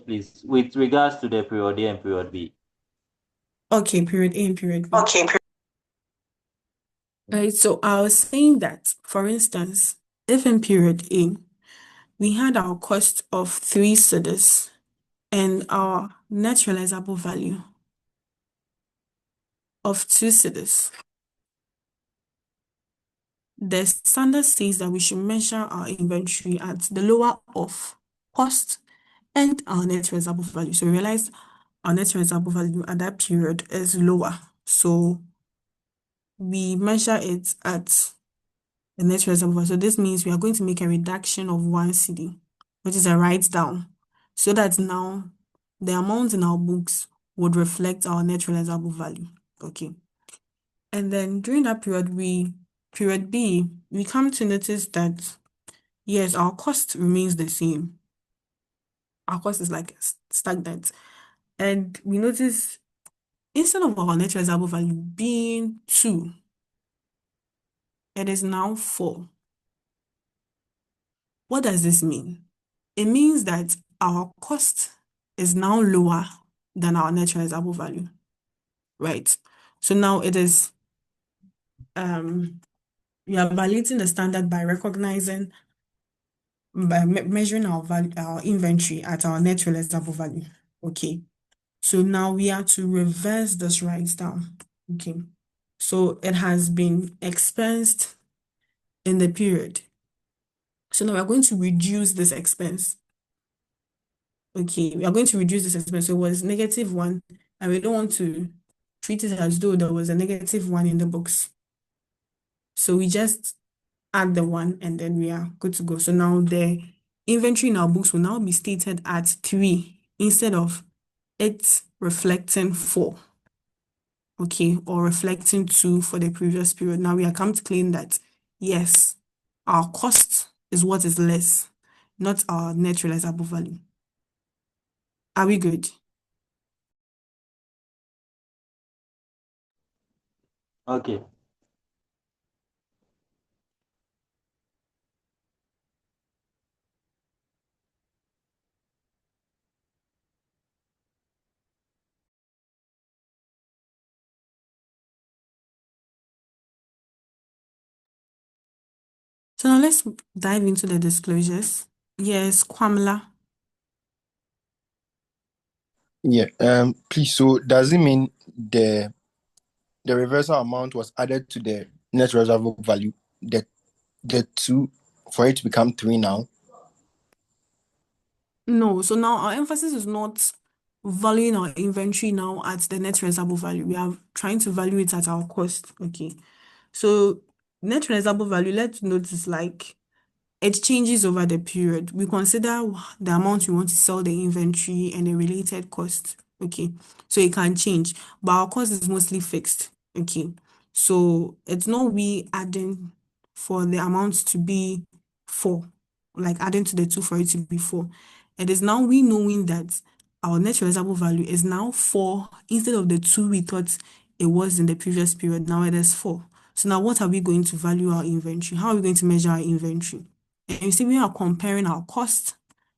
please. With regards to the period A and period B. Okay, period A and period B. Okay. Right, so I was saying that, for instance, if in period A, we had our cost of 3 cedis and our net realizable value of 2 cedis, the standard says that we should measure our inventory at the lower of cost and our net realizable value. So we realize our net realizable value at that period is lower. So we measure it at the net realizable value. So this means we are going to make a reduction of 1 cedi, which is a write down, so that now the amount in our books would reflect our net realizable value. Okay. And then during that period B, we come to notice that, yes, our cost remains the same. Our cost is like stagnant. And we notice instead of our net realizable value being 2, it is now 4. What does this mean? It means that our cost is now lower than our net realizable value, right? So now it is, we are validating the standard by recognizing, by measuring our value, our inventory at our net realizable value. Okay. So now we are to reverse this write down. Okay. So it has been expensed in the period. So now we're going to reduce this expense. Okay, we are going to reduce this expense. So it was -1, and we don't want to treat it as though there was a -1 in the books. So we just add the 1 and then we are good to go. So now the inventory in our books will now be stated at 3 instead of it reflecting 4. Okay, or reflecting 2 for the previous period. Now we are come to claim that, yes, our cost is what is less, not our net realizable value. Are we good? Okay. So now let's dive into the disclosures. Yes, Kwamla. Yeah. Please. So does it mean the reversal amount was added to the net reservable value, the 2, for it to become 3 now? No, so now our emphasis is not valuing our inventory now at the net realizable value. We are trying to value it at our cost. Okay. So net realizable value, let's notice like it changes over the period. We consider the amount we want to sell the inventory and the related cost. Okay, so it can change, but our cost is mostly fixed. Okay, so it's not we adding for the amount to be 4, like adding to the 2 for it to be 4. It is now we knowing that our net realizable value is now 4 instead of the 2 we thought it was in the previous period. Now it is 4. So now what are we going to value our inventory? How are we going to measure our inventory? And you see, we are comparing our cost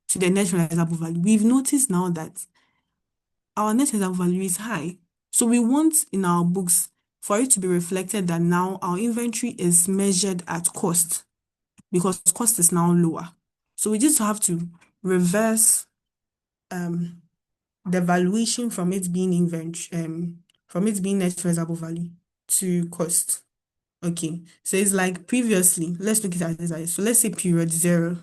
to the net realizable value. We've noticed now that our net realizable value is high. So we want in our books for it to be reflected that now our inventory is measured at cost because cost is now lower. So we just have to reverse the valuation from it being inventory, from it being net realizable value to cost. Okay, so it's like previously, let's look at this. So let's say period 0.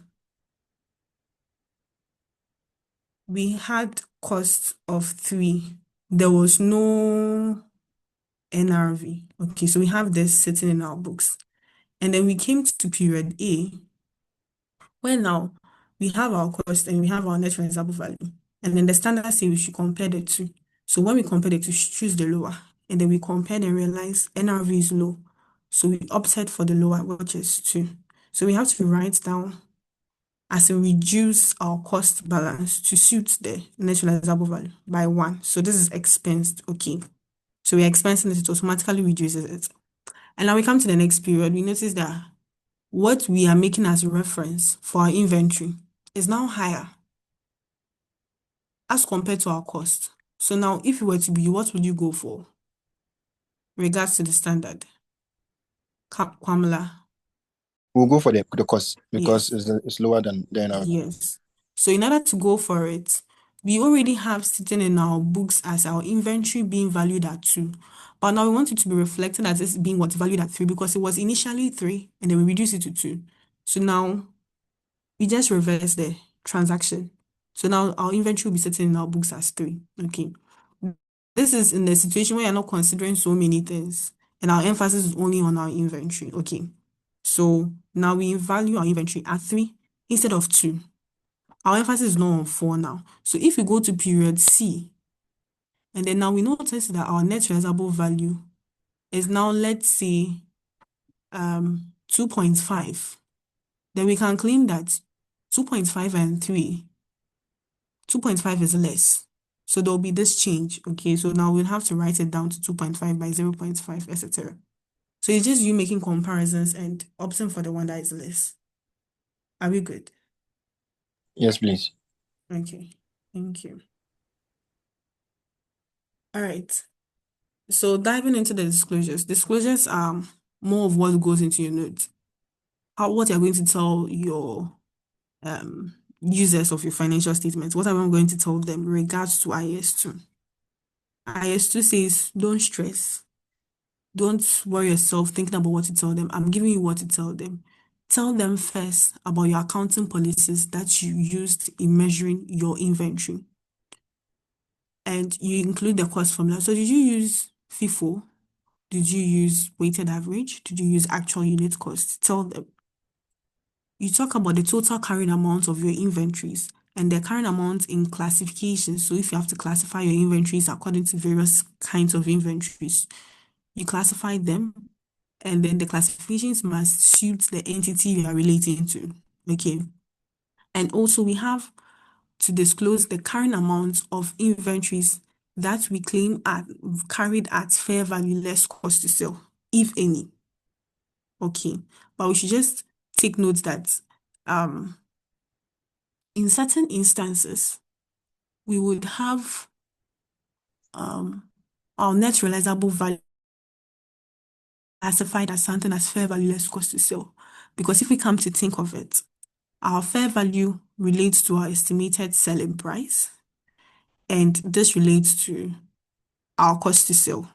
We had cost of 3. There was no NRV. Okay, so we have this sitting in our books. And then we came to period A, where now we have our cost and we have our net realizable value. And then the standard say we should compare the two. So when we compare the two, choose the lower. And then we compared and realize NRV is low. So we opted for the lower, which is 2. So we have to write down as we reduce our cost balance to suit the net realizable value by 1. So this is expensed, okay. So we're expensing it automatically reduces it. And now we come to the next period, we notice that what we are making as a reference for our inventory is now higher as compared to our cost. So now if you were to be, what would you go for? Regards to the standard. Kwamla. We'll go for the cost because Yes. it's lower than the NRV. Yes. So in order to go for it, we already have sitting in our books as our inventory being valued at 2. But now we want it to be reflected as it's being what's valued at 3 because it was initially 3 and then we reduce it to 2. So now we just reverse the transaction. So now our inventory will be sitting in our books as 3. Okay. This is in the situation where you're not considering so many things and our emphasis is only on our inventory. Okay. So now we value our inventory at 3 instead of 2. Our emphasis is not on 4 now. So if you go to period C, and then now we notice that our net realizable value is now, let's say, 2.5. Then we can claim that 2.5 and 3, 2.5 is less. So there'll be this change. Okay, so now we'll have to write it down to 2.5 by 0.5, etc. So it's just you making comparisons and opting for the one that is less. Are we good? Yes, please. Okay, thank you. All right. So diving into the disclosures. Disclosures are more of what goes into your notes. What you're going to tell your users of your financial statements. What am I going to tell them in regards to IS2? IS2 says, don't stress. Don't worry yourself thinking about what to tell them. I'm giving you what to tell them. Tell them first about your accounting policies that you used in measuring your inventory. And you include the cost formula. So did you use FIFO? Did you use weighted average? Did you use actual unit cost? Tell them. You talk about the total carrying amount of your inventories and the carrying amount in classification. So if you have to classify your inventories according to various kinds of inventories, you classify them, and then the classifications must suit the entity you are relating to. Okay. And also we have to disclose the carrying amount of inventories that we claim are carried at fair value less cost to sell, if any. Okay. But we should just take note that in certain instances, we would have our net realizable value classified as something as fair value less cost to sell. Because if we come to think of it, our fair value relates to our estimated selling price, and this relates to our cost to sell.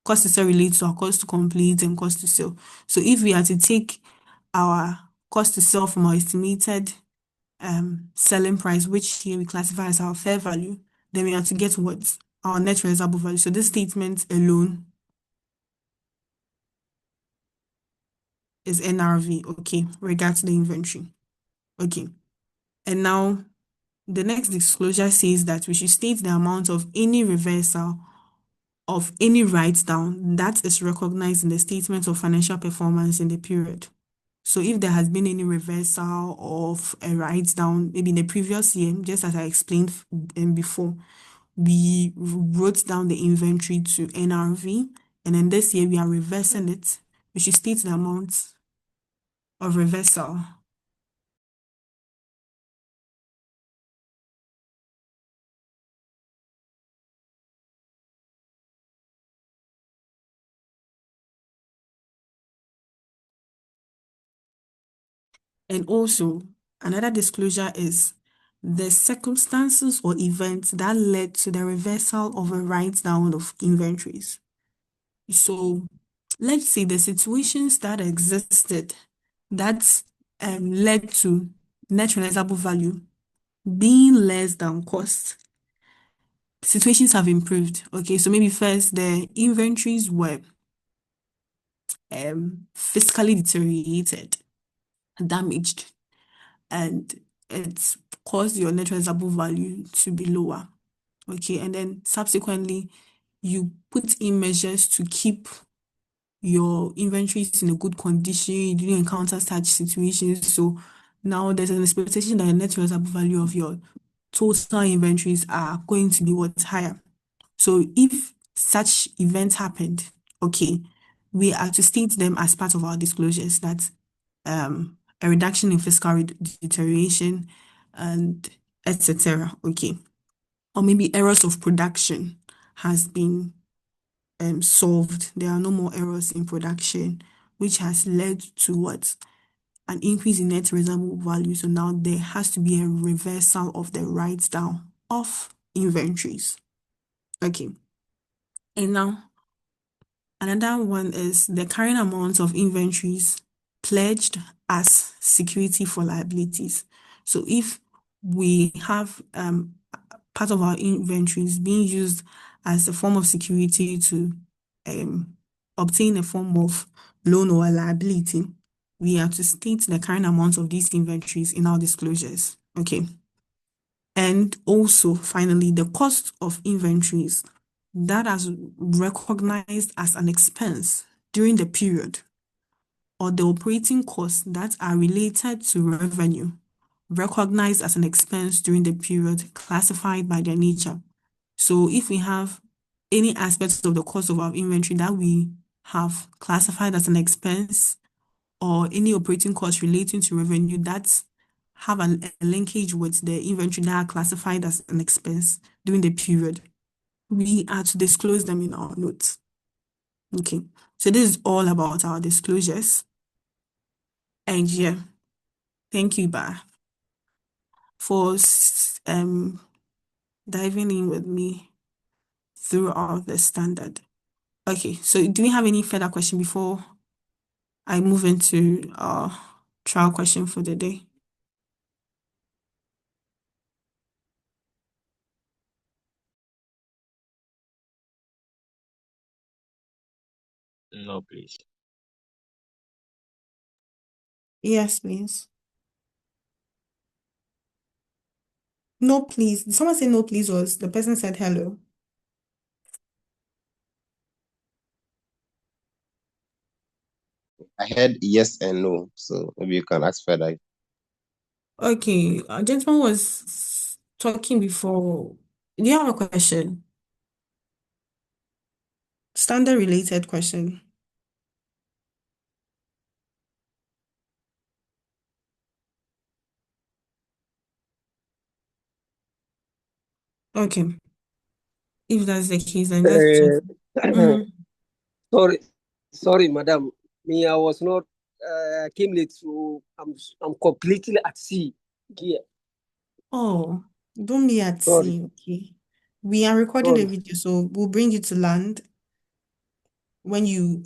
Cost to sell relates to our cost to complete and cost to sell. So if we are to take our cost to sell from our estimated selling price, which here we classify as our fair value, then we have to get what? Our net realizable value. So this statement alone is NRV, okay, regards the inventory. Okay. And now the next disclosure says that we should state the amount of any reversal of any write-down that is recognized in the statement of financial performance in the period. So if there has been any reversal of a write-down, maybe in the previous year, just as I explained before, we wrote down the inventory to NRV, and then this year we are reversing it. We should state the amount of reversal. And also, another disclosure is the circumstances or events that led to the reversal of a write-down of inventories. So, let's say the situations that existed that led to net realizable value being less than cost. Situations have improved. Okay, so maybe first the inventories were physically deteriorated, damaged, and it's caused your net realizable value to be lower. Okay, and then subsequently, you put in measures to keep your inventories in a good condition. You didn't encounter such situations. So now there's an expectation that the net realizable value of your total inventories are going to be what's higher. So if such events happened, okay, we are to state them as part of our disclosures that a reduction in fiscal deterioration and etc. Okay. Or maybe errors of production has been solved. There are no more errors in production, which has led to what? An increase in net realizable value. So now there has to be a reversal of the write down of inventories. Okay. And now another one is the carrying amount of inventories pledged as security for liabilities. So if we have part of our inventories being used as a form of security to obtain a form of loan or a liability, we have to state the current amount of these inventories in our disclosures. Okay. And also, finally, the cost of inventories that is recognized as an expense during the period, or the operating costs that are related to revenue recognized as an expense during the period classified by their nature. So if we have any aspects of the cost of our inventory that we have classified as an expense, or any operating costs relating to revenue that have a linkage with the inventory that are classified as an expense during the period, we are to disclose them in our notes. Okay, so this is all about our disclosures. And yeah, thank you, Ba, for diving in with me throughout the standard. Okay, so do we have any further question before I move into our trial question for the day? No, please. Yes, please. No, please. Did someone say no, please, or the person said hello? I heard yes and no, so maybe you can ask further. Okay, a gentleman was talking before. Do you have a question? Standard related question. Okay. If that's the case, then let's just. Mhm. Sorry, madam. Me, I was not came late, so I'm completely at sea here. Oh, don't be at Sorry. sea, okay? We are recording the video, so we'll bring you to land when you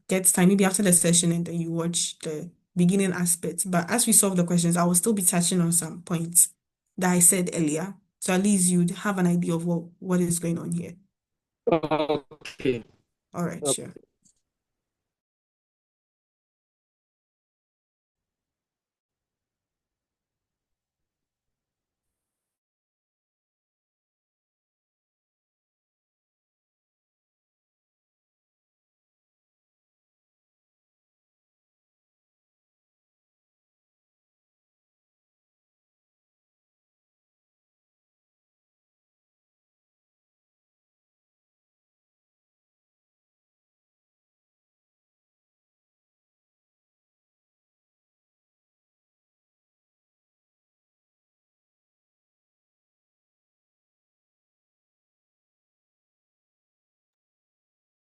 get time, maybe after the session, and then you watch the beginning aspect. But as we solve the questions, I will still be touching on some points that I said earlier. So at least you'd have an idea of what is going on here. Okay. All right, Okay. sure.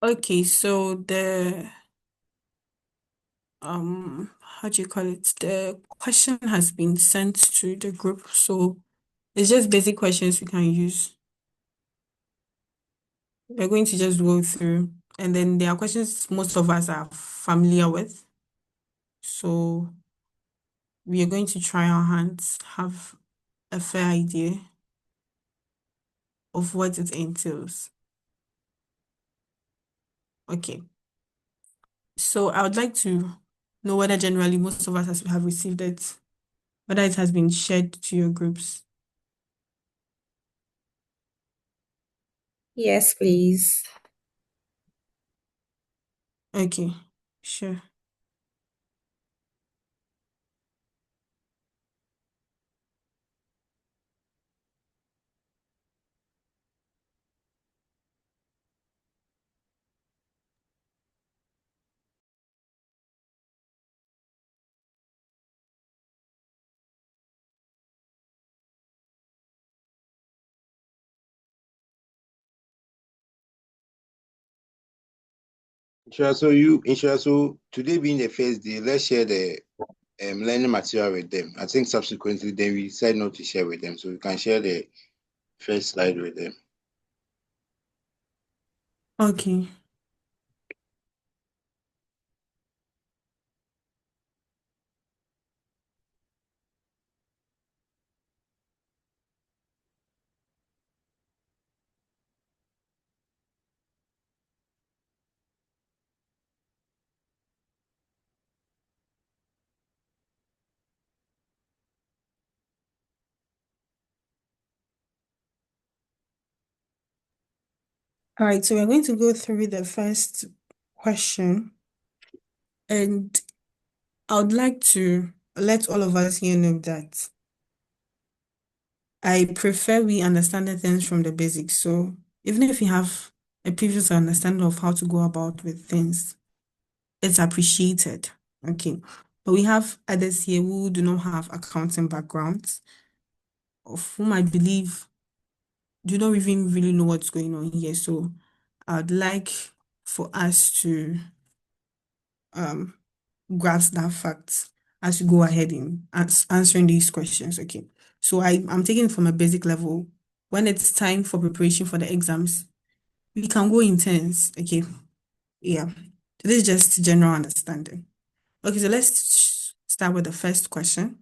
Okay, so how do you call it? The question has been sent to the group, so it's just basic questions we can use. We're going to just go through, and then there are questions most of us are familiar with. So we are going to try our hands, have a fair idea of what it entails. Okay. So I would like to know whether generally most of us have received it, whether it has been shared to your groups. Yes, please. Okay, sure. Inshallah, so today being the first day, let's share the learning material with them. I think subsequently then we decide not to share with them, so we can share the first slide with them. Okay. All right, so we're going to go through the first question, and I would like to let all of us here know that I prefer we understand the things from the basics. So even if you have a previous understanding of how to go about with things, it's appreciated. Okay. But we have others here who do not have accounting backgrounds, of whom I believe do not even really know what's going on here. So I'd like for us to grasp that fact as we go ahead in answering these questions. Okay. So I'm taking it from a basic level. When it's time for preparation for the exams, we can go intense. Okay. Yeah. So this is just general understanding. Okay, so let's start with the first question.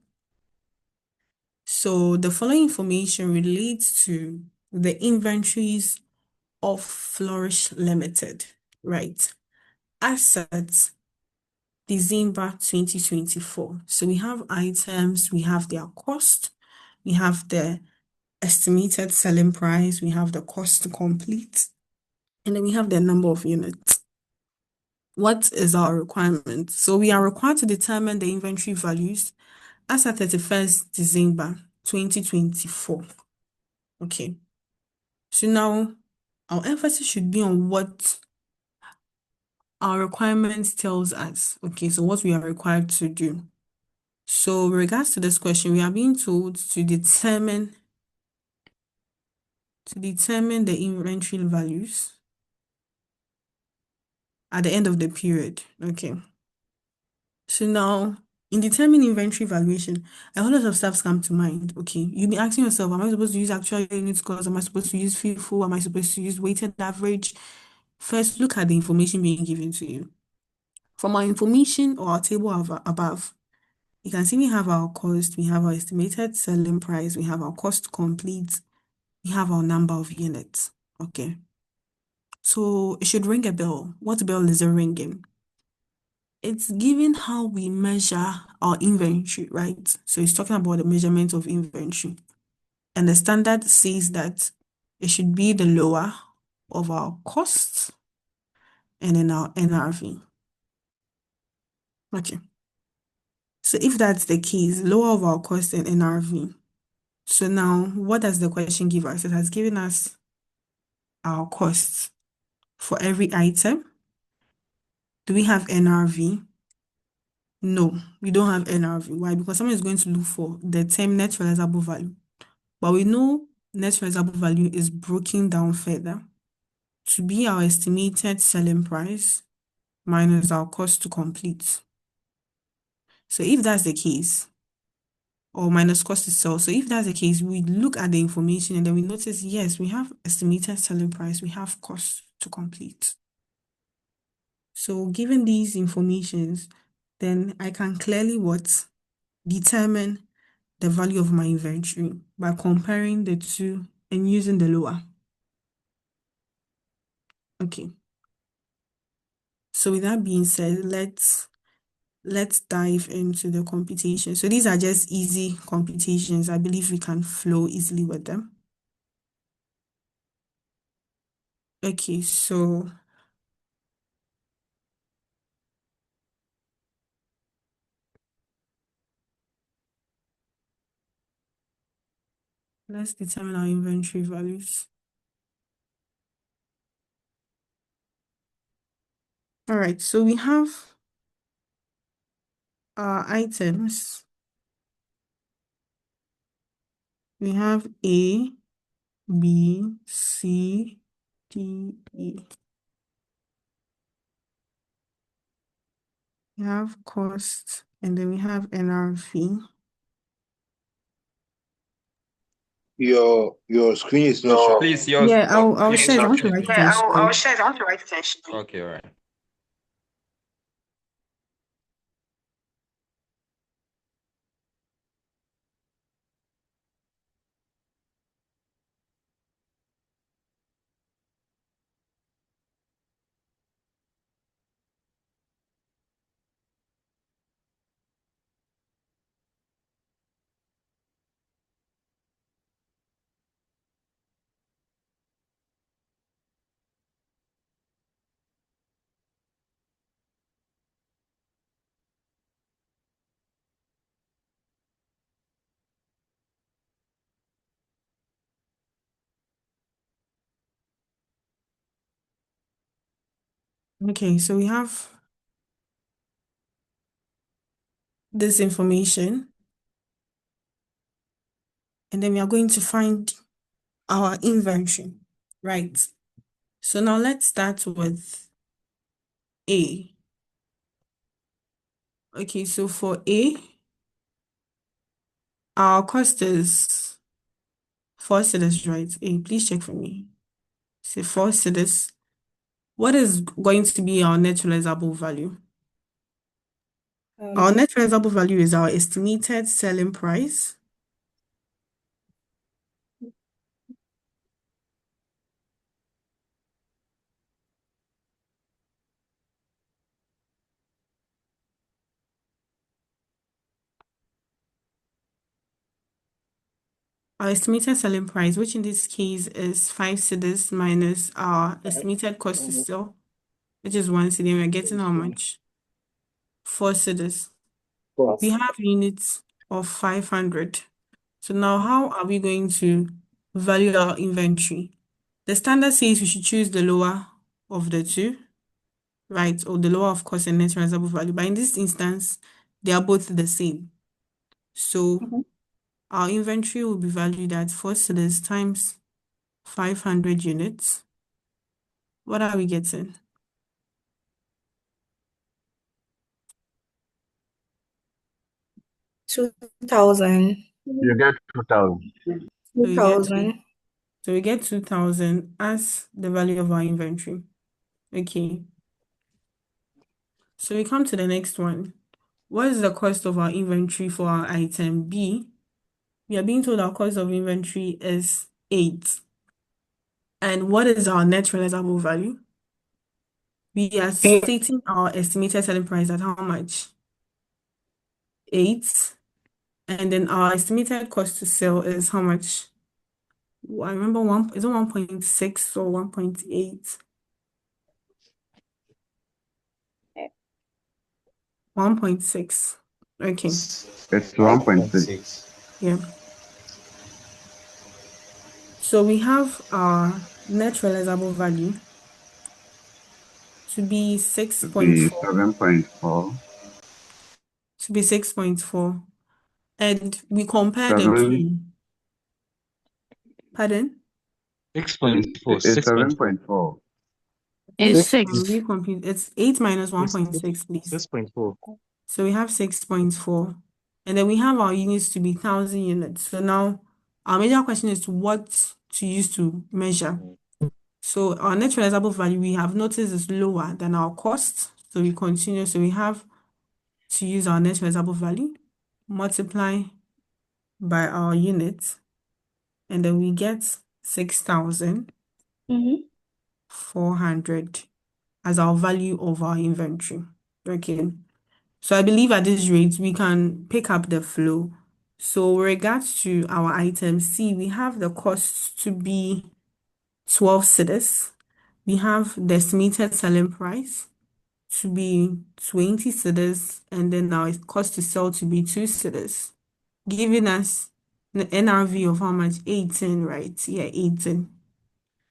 So the following information relates to the inventories of Flourish Limited, right? Assets December 2024. So we have items, we have their cost, we have the estimated selling price, we have the cost to complete, and then we have the number of units. What is our requirement? So we are required to determine the inventory values as at 31st December 2024. Okay. So now our emphasis should be on what our requirements tells us. Okay, so what we are required to do. So with regards to this question, we are being told to determine the inventory values at the end of the period. Okay. So now, in determining inventory valuation, a whole lot of stuff come to mind. Okay, you'll be asking yourself, am I supposed to use actual unit cost? Am I supposed to use FIFO? Am I supposed to use weighted average? First, look at the information being given to you. From our information or our table above, you can see we have our cost, we have our estimated selling price, we have our cost to complete, we have our number of units. Okay. So it should ring a bell. What bell is it ringing? It's given how we measure our inventory, right? So it's talking about the measurement of inventory. And the standard says that it should be the lower of our costs and then our NRV. Okay. So if that's the case, lower of our cost and NRV. So now what does the question give us? It has given us our costs for every item. Do we have NRV? No, we don't have NRV. Why? Because someone is going to look for the term net realizable value. But we know net realizable value is broken down further. to be our estimated selling price minus our cost to complete. So if that's the case, or minus cost to sell. So if that's the case, we look at the information and then we notice, yes, we have estimated selling price, we have cost to complete. So given these informations, then I can clearly what? Determine the value of my inventory by comparing the two and using the lower. Okay. So with that being said, let's dive into the computation. So these are just easy computations. I believe we can flow easily with them. Okay, so let's determine our inventory values. All right, so we have our items. We have A, B, C, D, E. We have cost, and then we have NRV. Your screen is not showing. Please, yours. Yeah, I'll share it. I want to write it down. I'll share it. I want to write it down. Okay, all right. Okay, so we have this information, and then we are going to find our inventory, right? So now let's start with A. Okay, so for A, our cost is 4 cedis, right? A, please check for me. Say 4 cedis. What is going to be our net realizable value? Our net realizable value is our estimated selling price which in this case is 5 cedis minus our estimated cost to sell, which is 1 cedi. We're getting how much? 4 cedis. We have units of 500. So now how are we going to value our inventory? The standard says we should choose the lower of the two, right? Or the lower of cost and net realizable value. But in this instance, they are both the same. So our inventory will be valued at 4 cedis times 500 units. What are we getting? $2,000. You get 2,000. So we get 2,000 as the value of our inventory. Okay. So we come to the next one. What is the cost of our inventory for our item B? We are being told our cost of inventory is 8. And what is our net realizable value? We are stating our estimated selling price at how much? 8. And then our estimated cost to sell is how much? I remember is it 1.6 or 1.8? 1.6. Okay. It's 1.6. Yeah. So we have our net realizable value to be 6.4. 7.4. To be 6.4. And we compare the 7. two. Pardon? 6.4. It's 7.4. Please, It's 6. recompute. It's 8 minus 1.6, please. 6.4. So we have 6.4. And then we have our units to be 1,000 units. So now our major question is what to use to measure. So our net realizable value, we have noticed, is lower than our cost. So we continue. So we have to use our net realizable value, multiply by our units, and then we get 6,400 as our value of our inventory. Okay. So I believe at this rate, we can pick up the flow. So with regards to our item C, we have the cost to be 12 cedis. We have the estimated selling price to be 20 cedis, and then our cost to sell to be 2 cedis, giving us the NRV of how much? 18, right? Yeah, 18.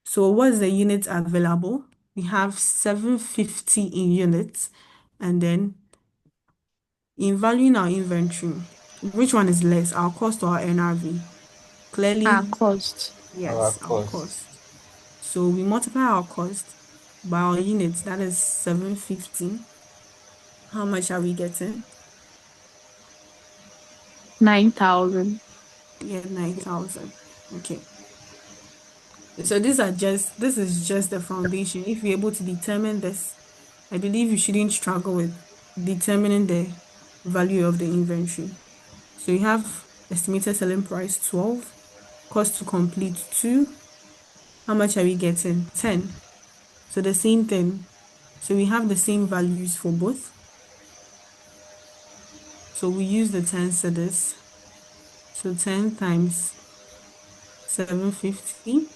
So what's the unit available? We have 750 in units, and then in valuing our inventory, which one is less, our cost or our NRV? Clearly, Our cost. yes, our cost. So we multiply our cost by our units, that is 750. How much are we getting? 9,000. Yeah, 9,000. Okay. So this is just the foundation. If you're able to determine this, I believe you shouldn't struggle with determining the value of the inventory. So you have estimated selling price 12, cost to complete 2. How much are we getting? 10. So the same thing. So we have the same values for both. So we use the 10 cedis. So 10 times 750,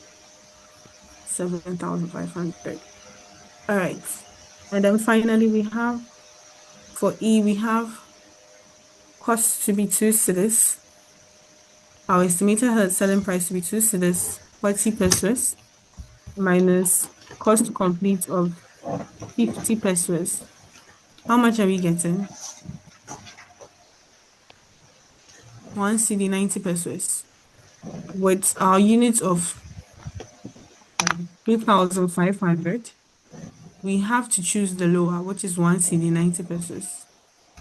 7,500. All right. And then finally we have, for E, we have cost to be 2 cedis. Our estimated selling price to be 2 cedis, 40 pesos, minus cost to complete of 50 pesos. How much are we getting? 1 CD, 90 pesos. With our units of 3,500, we have to choose the lower, which is 1 CD, 90 pesos.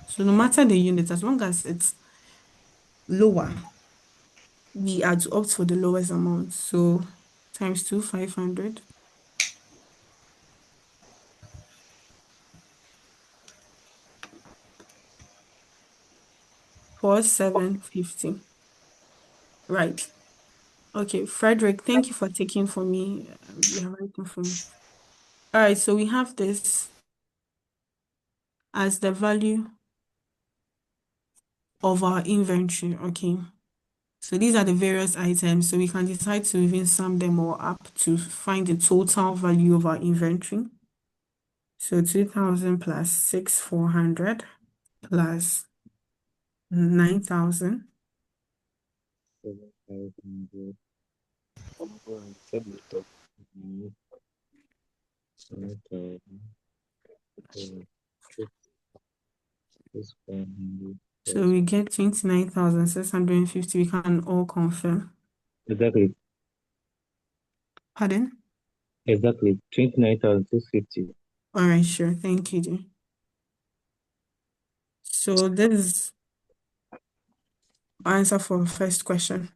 So no matter the unit, as long as it's lower, we are to opt for the lowest amount. So times 2, 500. For 750. Right. Okay, Frederick, thank you for taking for me. You are writing for me. All right, so we have this as the value of our inventory. Okay. So these are the various items. So we can decide to even sum them all up to find the total value of our inventory. So 2,000 plus 6,400 plus 9,000. 7,500. 7,000. 6,400. So we get 29,650. We can all confirm. Exactly. Pardon? Exactly. 29,650. All right, sure. Thank you, dear. So this is our answer for the first question.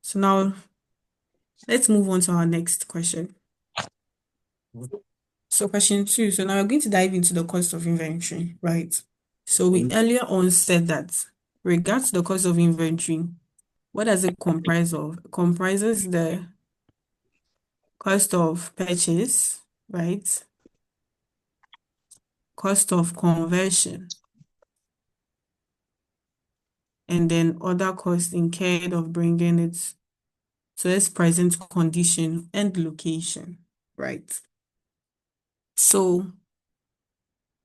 So now let's move on to our next question. So question 2. So now we're going to dive into the cost of inventory, right? So we earlier on said that regards to the cost of inventory, what does it comprise of? It comprises the cost of purchase, right? Cost of conversion, and then other costs incurred of bringing it to its present condition and location, right? So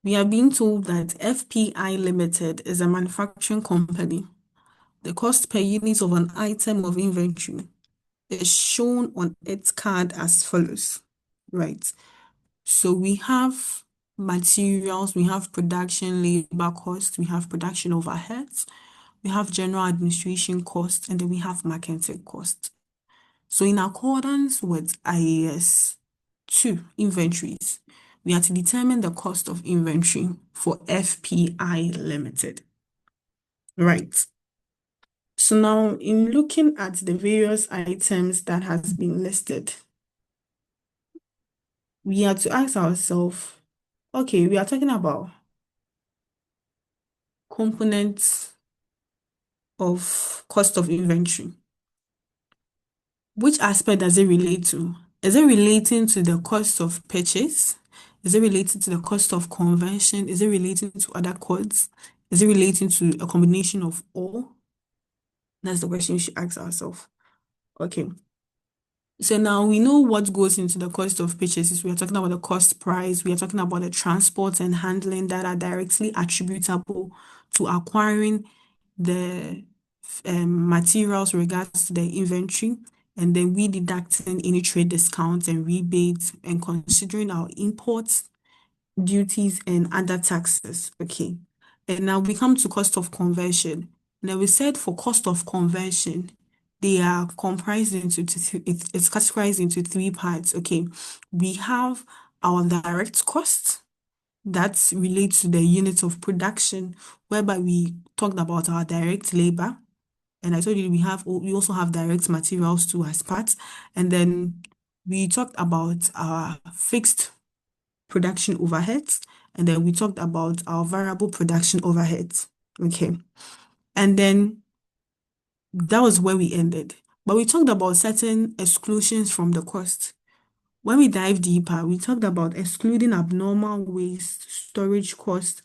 we are being told that FPI Limited is a manufacturing company. The cost per unit of an item of inventory is shown on its card as follows, right? So we have materials, we have production labor costs, we have production overheads, we have general administration costs, and then we have marketing costs. So in accordance with IAS 2, inventories. We are to determine the cost of inventory for FPI Limited. Right. So now, in looking at the various items that has been listed, we have to ask ourselves, okay, we are talking about components of cost of inventory. Which aspect does it relate to? Is it relating to the cost of purchase? Is it related to the cost of conversion? Is it relating to other costs? Is it relating to a combination of all? That's the question we should ask ourselves. Okay. So now we know what goes into the cost of purchases. We are talking about the cost price. We are talking about the transport and handling that are directly attributable to acquiring the materials regards to the inventory, and then we deducting any trade discounts and rebates and considering our imports, duties, and other taxes. Okay. And now we come to cost of conversion. Now we said for cost of conversion, they are comprised into it's categorized into 3 parts. Okay. We have our direct costs that relates to the units of production, whereby we talked about our direct labor. And I told you we also have direct materials too as parts. And then we talked about our fixed production overheads. And then we talked about our variable production overheads. Okay. And then that was where we ended. But we talked about certain exclusions from the cost. When we dive deeper, we talked about excluding abnormal waste, storage costs,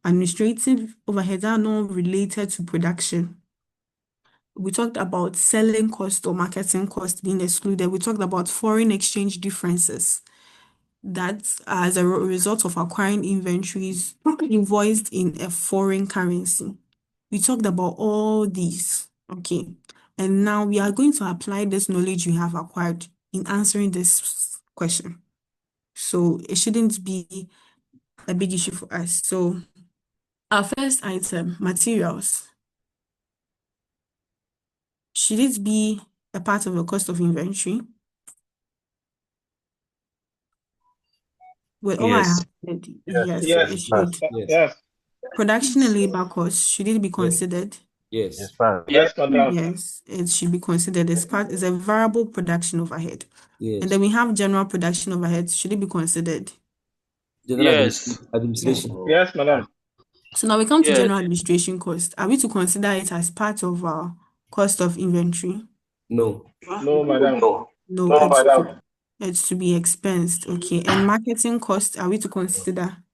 administrative overheads are not related to production. We talked about selling cost or marketing cost being excluded. We talked about foreign exchange differences that as a result of acquiring inventories invoiced in a foreign currency. We talked about all these, okay? And now we are going to apply this knowledge we have acquired in answering this question. So it shouldn't be a big issue for us. So our first item, materials. Should it be a part of the cost of inventory? With all I Yes. have said, yes, Yes. it should. Yes. Yes. Production and labor costs, should it be considered? Yes. Yes, madam. Yes, it should be considered as part, is a variable production overhead. And Yes. then we have general production overheads, should it be considered? General Yes. administration. Yes, madam. So now we come to Yes. general administration cost. Are we to consider it as part of our cost of inventory? No. No, madam. No, it's to be expensed. Okay. And marketing cost, are we to consider?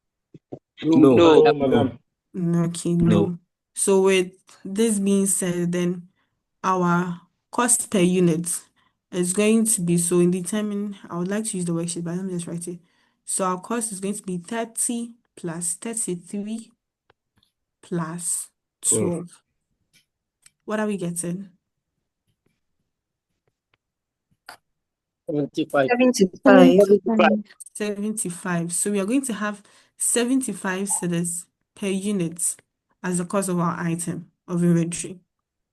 No. No. No, madam. Okay, No. no. So with this being said, then our cost per unit is going to be, so in determine, I would like to use the worksheet, but let me just write it. So our cost is going to be 30 plus 33 plus 12. What are we getting? 75. 75. So we are going to have 75 cedis per unit as the cost of our item of inventory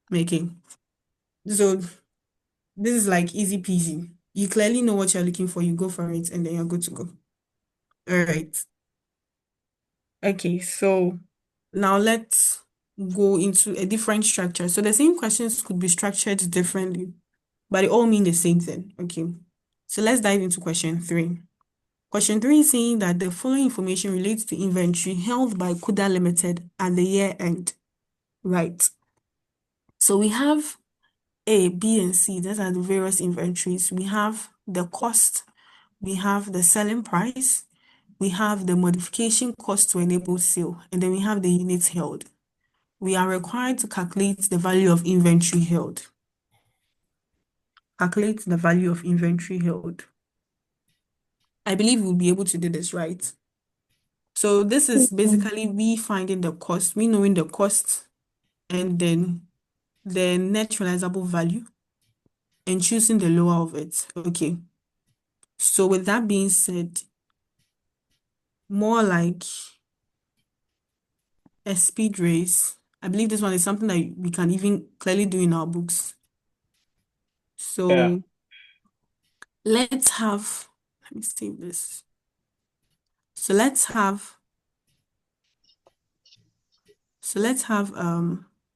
making. So this is like easy peasy. You clearly know what you're looking for, you go for it, and then you're good to go. All right. Okay, so now let's go into a different structure. So the same questions could be structured differently, but they all mean the same thing. Okay. So let's dive into question 3. Question 3 is saying that the following information relates to inventory held by Kuda Limited at the year end. Right. So we have A, B, and C. Those are the various inventories. We have the cost. We have the selling price. We have the modification cost to enable sale. And then we have the units held. We are required to calculate the value of inventory held. Calculate the value of inventory held. I believe we'll be able to do this, right? So this is basically we finding the cost, we knowing the cost, and then the net realizable value, and choosing the lower of it. Okay. So with that being said, more like a speed race. I believe this one is something that we can even clearly do in our books. So Yeah. let's have Let me save this. So let's have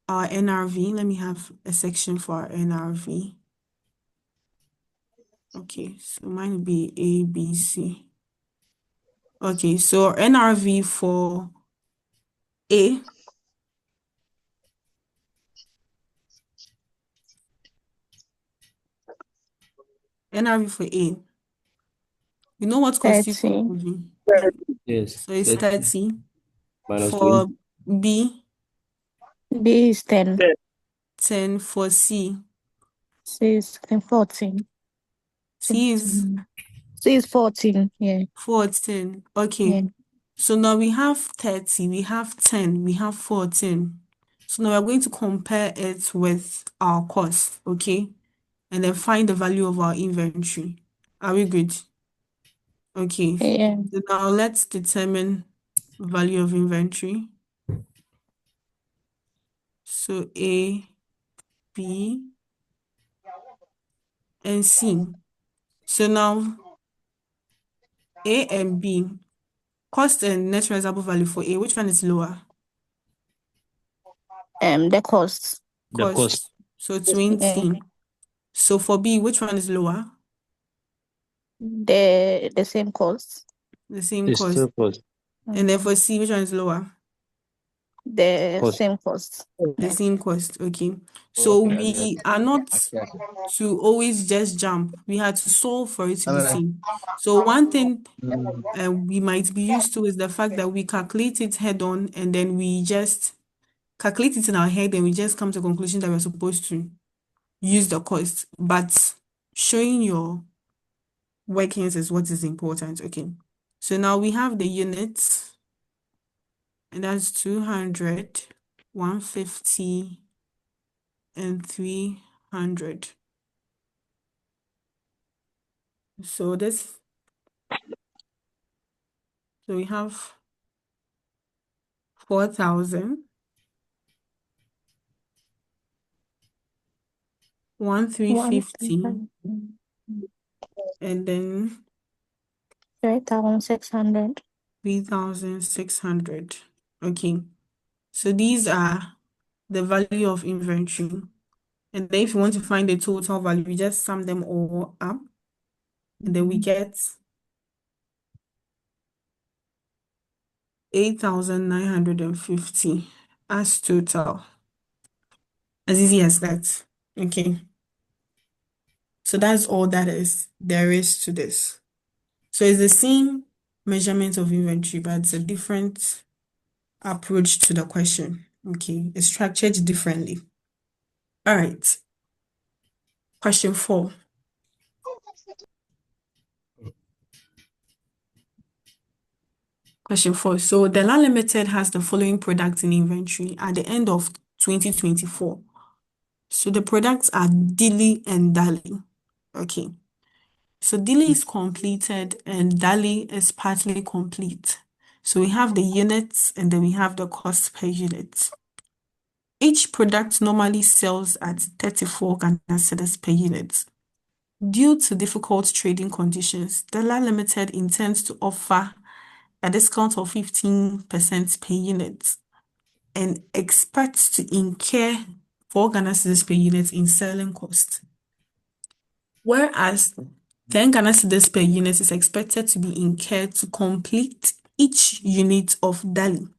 our NRV. Let me have a section for our NRV. Okay, so mine would be A, B, C. Okay, so NRV for A. NRV for A. You know what constitutes 30. NRV? Yes. So it's 30. Minus For B, B is 10. 10. For C, C is 14. C is C is 14. Yeah. 14. Okay. Yeah. So now we have 30, we have 10, we have 14. So now we're going to compare it with our cost, okay? And then find the value of our inventory. Are we good? Okay. Yeah. So now let's determine value of inventory. So A, B, and C. So now A and B, cost and net realizable value for A, which one is lower? The cost. the cost. So 20. Yeah. So for B, which one is lower? The same cost. The same It's cost. still cost. And then for C, which one is lower? The Cost. same cost. The Yeah. same cost. Okay. So Okay, we are not to always just jump. We had to solve for it to be seen. So one thing we might be used to is the fact that we calculate it head on and then we just calculate it in our head and we just come to a conclusion that we're supposed to use the cost. But showing your workings is what is important. Okay. So now we have the units, and that's 200, 150, and 300. So we have 4,000, 1,350, and then 3,600. 3,600. Okay. So these are the value of inventory. And then if you want to find the total value, we just sum them all up. And then we get 8,950 as total. As easy as that. Okay. So that's all there is to this. So it's the same measurement of inventory, but it's a different approach to the question. Okay. It's structured differently. All right. Question 4. Question 4. So Dela Limited has the following products in inventory at the end of 2024. So the products are Dilly and Dali. Okay. So Dilly is completed and Dali is partly complete. So we have the units and then we have the cost per unit. Each product normally sells at 34 Ghana cedis per unit. Due to difficult trading conditions, Dela Limited intends to offer a discount of 15% per unit and expects to incur 4 Ghana cedis per unit in selling cost. Whereas 10 Ghana cedis per unit is expected to be incurred to complete each unit of Dali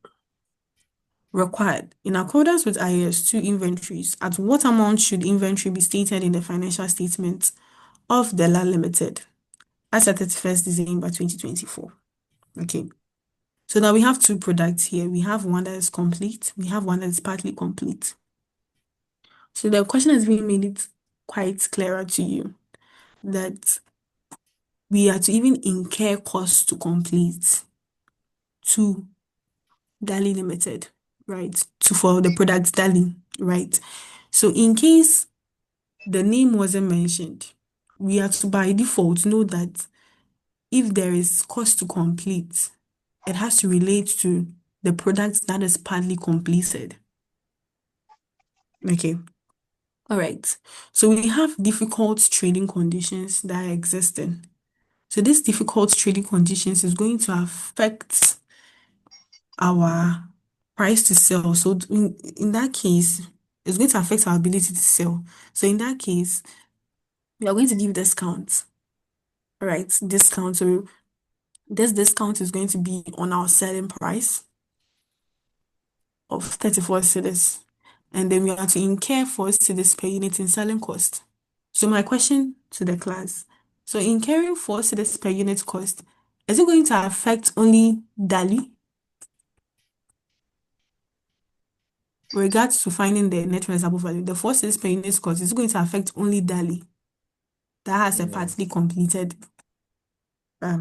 required. In accordance with IAS 2 inventories, at what amount should inventory be stated in the financial statement of Dela Limited as at 31st December 2024? Okay. So now we have two products here. We have one that is complete. We have one that is partly complete. So the question has been made it quite clearer to you that we are to even incur costs to complete to Dali Limited, right? For the product Dali, right? So in case the name wasn't mentioned, we have to by default know that if there is cost to complete, it has to relate to the product that is partly completed. Okay. All right. So we have difficult trading conditions that are existing. So this difficult trading conditions is going to affect our price to sell. So in that case, it's going to affect our ability to sell. So in that case, we are going to give discounts. All right, discount. So this discount is going to be on our selling price of 34 cedis. And then we are to incur 4 cedis per unit in selling cost. So my question to the class, so incurring 4 cedis per unit cost, is it going to affect only Dali? With regards to finding the net realizable value, the 4 cedis per unit cost is going to affect only Dali that has a partly completed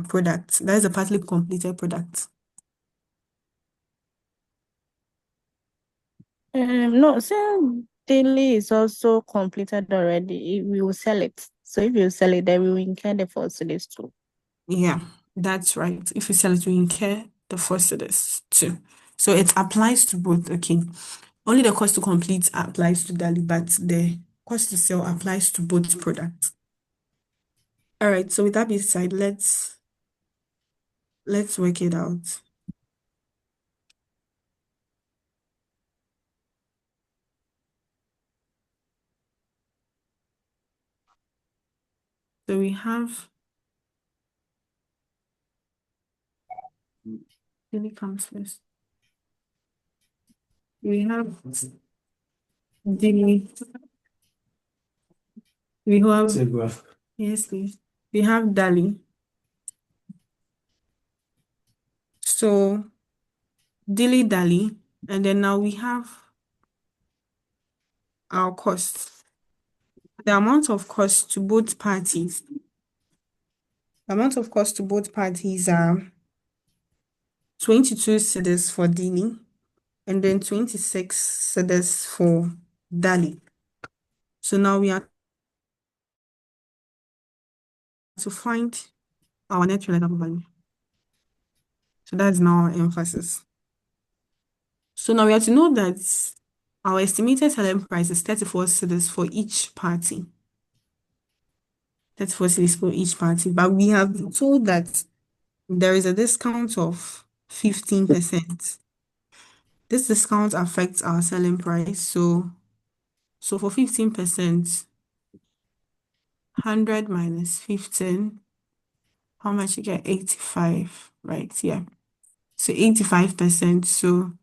product. That is a partly completed product. No, since daily is also completed already, we will sell it. So if you sell it, then we will incur the 4 cedis too. Yeah, that's right. If you sell it, we incur the 4 cedis too. So it applies to both. Okay. Only the cost to complete applies to Dali, but the cost to sell applies to both products. All right. So with that being said, let's work it out. So we have Dali comes first. We have Dali. We have yes, please. We have Dali. So Dali, and then now we have our costs. The amount of cost to both parties. The amount of cost to both parties are 22 cedis for Dili and then 26 cedis for Dali. So now we are to find our net realizable value. So that's now our emphasis. So now we have to know that our estimated selling price is 34 cedis for each party. 34 cedis for each party. But we have been told that there is a discount of 15%. This discount affects our selling price. So for 15%, 100 minus 15, how much you get? 85, right? Yeah. So 85%. So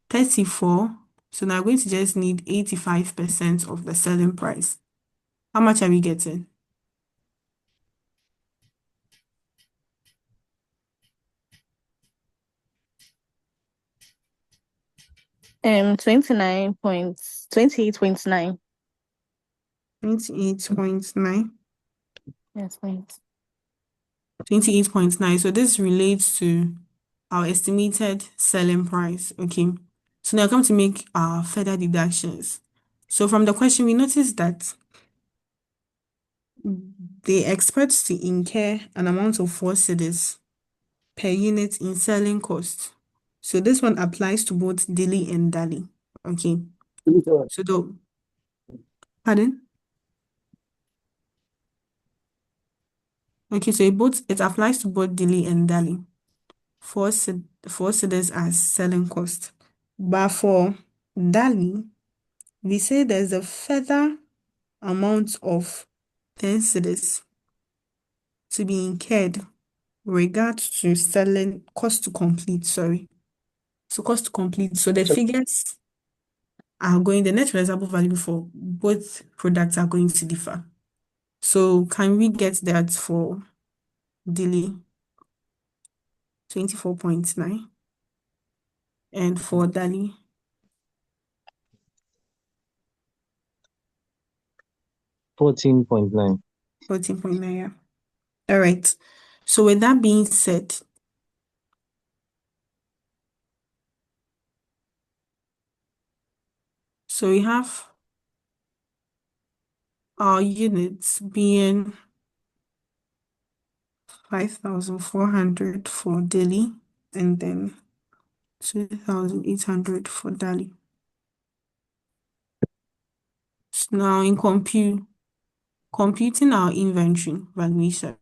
34. So now we're going to just need 85% of the selling price. How much are we getting? Um, 28.9. 28.9. Yes, please. 28.9. So this relates to our estimated selling price. Okay. So now come to make our further deductions. So from the question, we noticed that they expect to incur an amount of 4 cedis per unit in selling cost. So this one applies to both Dili and Dali. Okay. So pardon? Okay, so it applies to both Dili and Dali. 4 cedis as selling cost. But for Dali, we say there's a further amount of 10 cedis to be incurred with regards to selling cost to complete, sorry. So cost to complete. So the figures are going, the net realizable value for both products are going to differ. So can we get that for Dili? 24.9. And for Dali? 14.9. 14.9, yeah. All right. So with that being said, so we have our units being 5,400 for Delhi and then 2,800 for Dali. So now in computing our inventory valuation,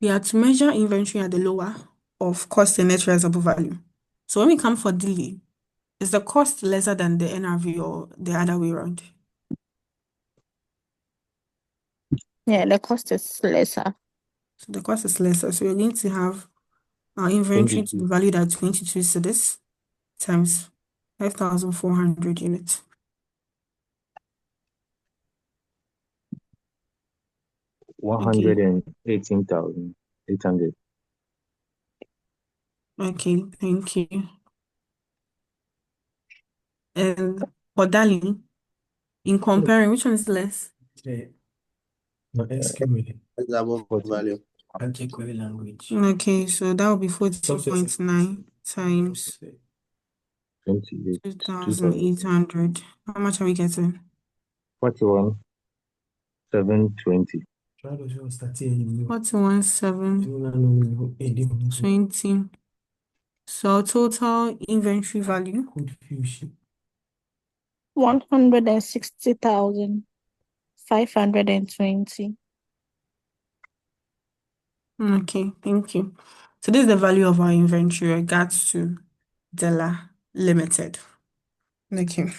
we are to measure inventory at the lower of cost and net realizable value. So when we come for delay, is the cost lesser than the NRV or the other way around? Yeah, the cost is lesser. So the cost is lesser. So we're going to have our inventory to be 22. valued at 22 cedis times 5,400 units. Okay. 118,800. Okay, thank you. And for Dali, in comparing, which one is less? Realizable value. Okay, so that will be 42.9 times 28. 2,800. How much are we getting? 41,720. 41,720. So total inventory value 160,520. Okay, thank you. So this is the value of our inventory regards to Della Limited. Okay.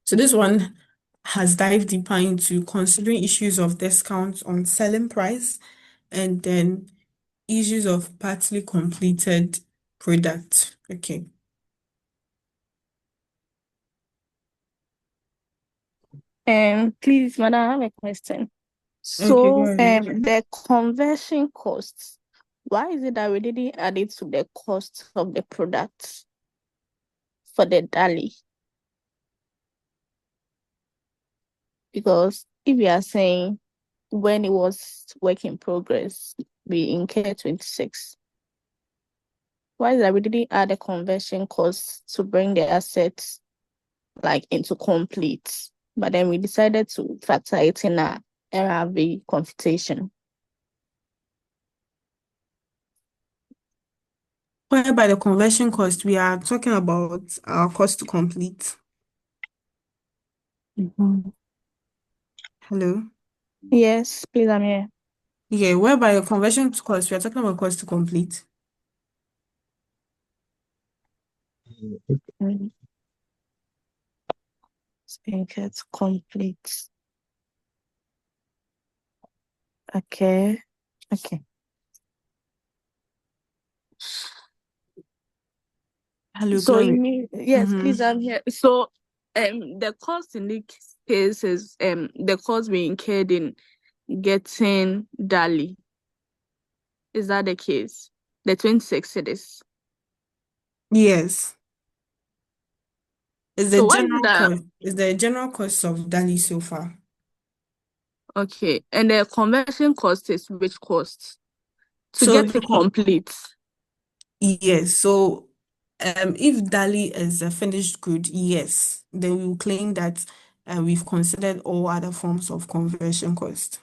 So this one has dived deeper into considering issues of discounts on selling price and then issues of partly completed product. Okay. Please, madam, I have a question. Okay, So, go ahead. the conversion costs, why is it that we didn't add it to the cost of the product for the DALI? Because if we are saying when it was work in progress, we incur 26. Why is it that we didn't add a conversion cost to bring the assets like into complete? But then we decided to factor it in our NRV computation. Whereby the conversion cost, we are talking about our cost to complete. Hello? Yes, please, I'm here. Yeah, whereby the conversion cost, we are talking about cost to complete. Incur complete. Okay. Hello, So Glory. yes, please, I'm here. So the cost in this case is the cost we incurred in getting DALI. Is that the case? The 26 cedis. Yes. Is the So what is general that? cost? Is the general cost of Dali so far? Okay, and the conversion cost is which cost? To So get it complete. yes. So if Dali is a finished good, yes, then we will claim that we've considered all other forms of conversion cost.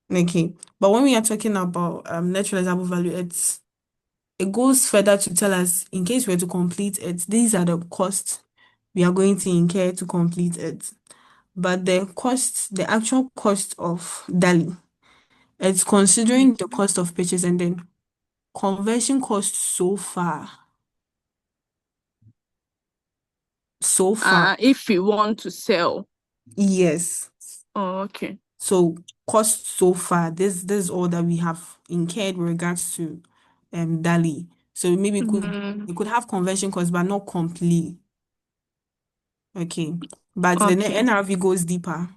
Okay. But when we are talking about net realizable value, it goes further to tell us in case we're to complete it, these are the costs we are going to incur to complete it. But the actual cost of Dali, it's considering the cost of purchase and then conversion cost so far. If you want to sell. Yes. Oh, okay. So cost so far, this is all that we have incurred with regards to Dali. So maybe it could have conversion cost, but not complete. Okay. But the NRV goes deeper.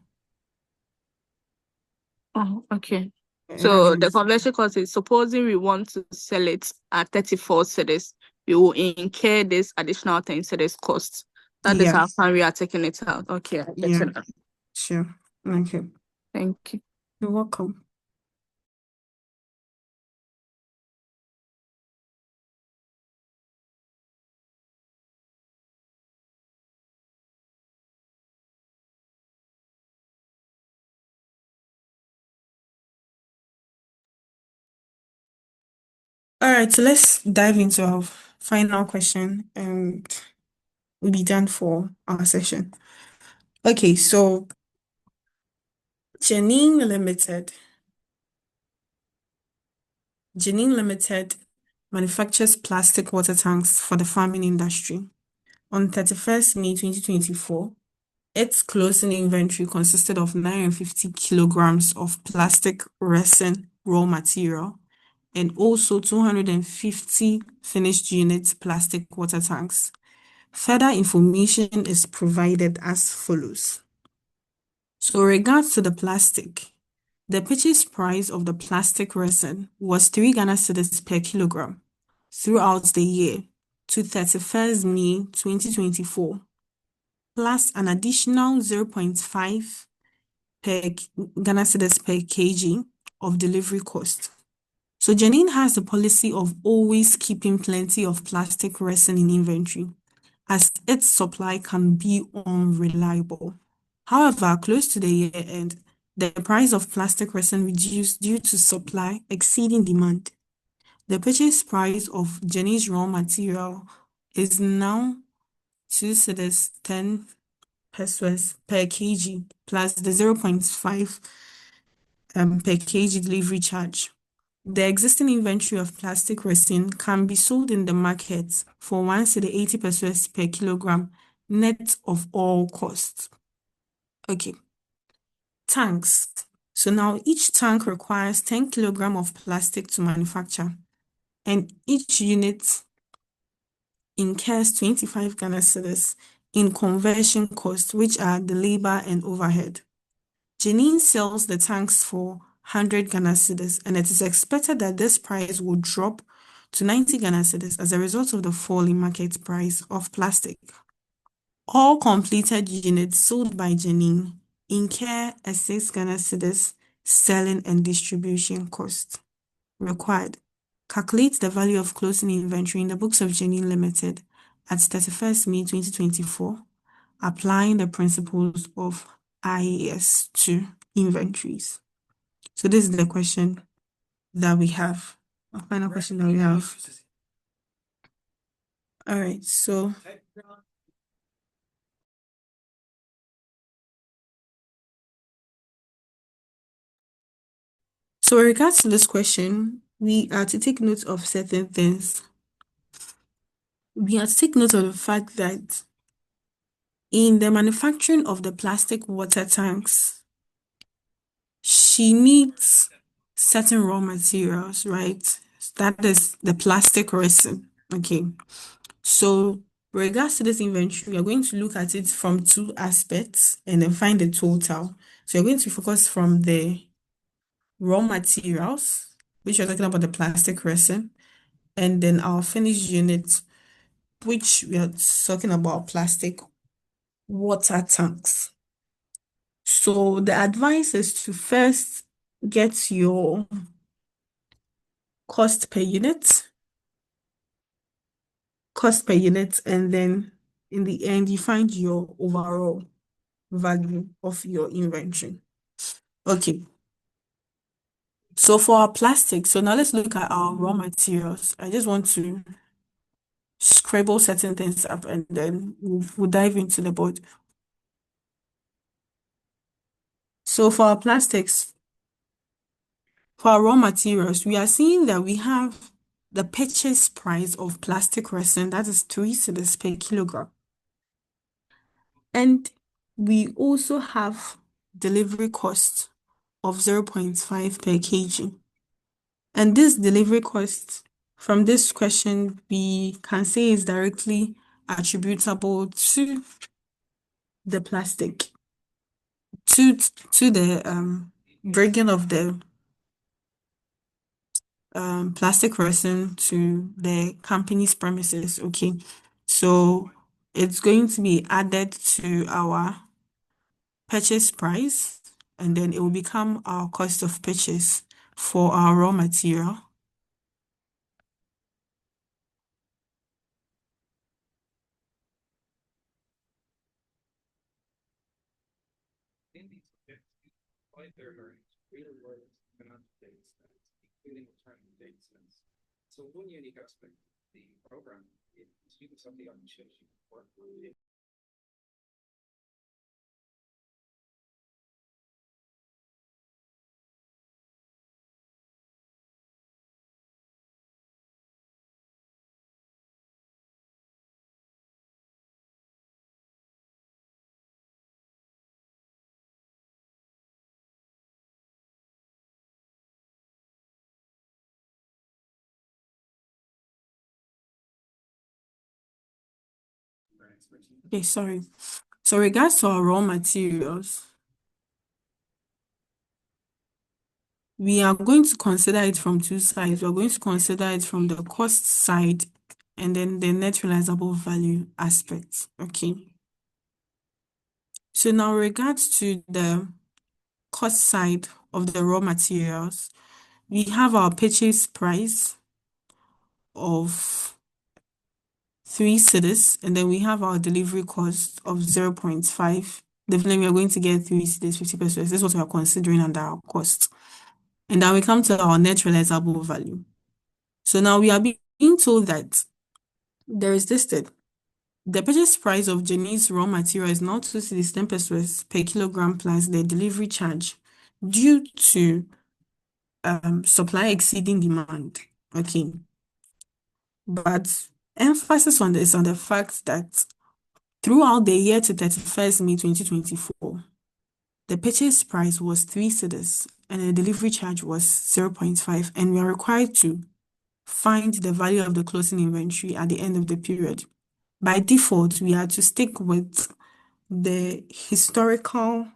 Oh, okay. So the conversion cost is supposing we want to sell it at 34 cedis, we will incur this additional 10 cedis cost. That is how far we are taking it out. Okay. Yeah. Sure. Okay. Thank you. You're welcome. All right, so let's dive into our final question and we'll be done for our session. Okay, so Janine Limited Janine Limited manufactures plastic water tanks for the farming industry. On 31st May 2024, its closing inventory consisted of 950 kilograms of plastic resin raw material and also 250 finished unit plastic water tanks. Further information is provided as follows. So, regards to the plastic, the purchase price of the plastic resin was 3 Ghana cedis per kilogram throughout the year to 31st May 2024, plus an additional 0.5 per Ghana cedis per kg of delivery cost. So Janine has a policy of always keeping plenty of plastic resin in inventory, as its supply can be unreliable. However, close to the year end, the price of plastic resin reduced due to supply exceeding demand. The purchase price of Janine's raw material is now 2 cedis 10 pesos per kg plus the 0.5 per kg delivery charge. The existing inventory of plastic resin can be sold in the market for 1 cedi 80 pesos per kilogram net of all costs. Okay. Tanks. So now each tank requires 10 kilogram of plastic to manufacture, and each unit incurs 25 Ghana cedis in conversion costs, which are the labor and overhead. Janine sells the tanks for 100 Ghana cedis, and it is expected that this price will drop to 90 Ghana cedis as a result of the fall in market price of plastic. All completed units sold by Janine incur a 6 Ghana cedis selling and distribution cost required. Calculate the value of closing inventory in the books of Janine Limited at 31st May 2024, applying the principles of IAS to inventories. So this is the question that we have. A final question that we have. All right, so in regards to this question, we are to take note of certain things. We are to take note of the fact that in the manufacturing of the plastic water tanks, she needs certain raw materials, right? That is the plastic resin. Okay. So, with regards to this inventory, we are going to look at it from two aspects and then find the total. So, you're going to focus from the raw materials, which we're talking about the plastic resin, and then our finished unit, which we are talking about plastic water tanks. So the advice is to first get your cost per unit, and then in the end, you find your overall value of your inventory. Okay. So for our plastic, so now let's look at our raw materials. I just want to scribble certain things up and then we'll dive into the board. So for our plastics, for our raw materials, we are seeing that we have the purchase price of plastic resin, that is 3 cedis per kilogram. And we also have delivery cost of 0.5 per kg. And this delivery cost from this question, we can say is directly attributable to the plastic, to the bringing of the plastic resin to the company's premises. Okay, so it's going to be added to our purchase price, and then it will become our cost of purchase for our raw material. So one unique aspect of the program is using somebody on the work Okay, sorry. So regards to our raw materials, we are going to consider it from two sides. We're going to consider it from the cost side and then the net realizable value aspect. Okay. So now regards to the cost side of the raw materials, we have our purchase price of 3 cedis, and then we have our delivery cost of 0.5. Definitely, we are going to get 3 cedis, 50 pesos. This is what we are considering under our cost. And then we come to our net realizable value. So now we are being told that there is listed the purchase price of Jenny's raw material is now 2 cedis 10 pesos per kilogram plus the delivery charge due to supply exceeding demand. Okay. But emphasis on this on the fact that throughout the year to 31st May 2024, the purchase price was 3 cedis and the delivery charge was 0.5, and we are required to find the value of the closing inventory at the end of the period. By default, we are to stick with the historical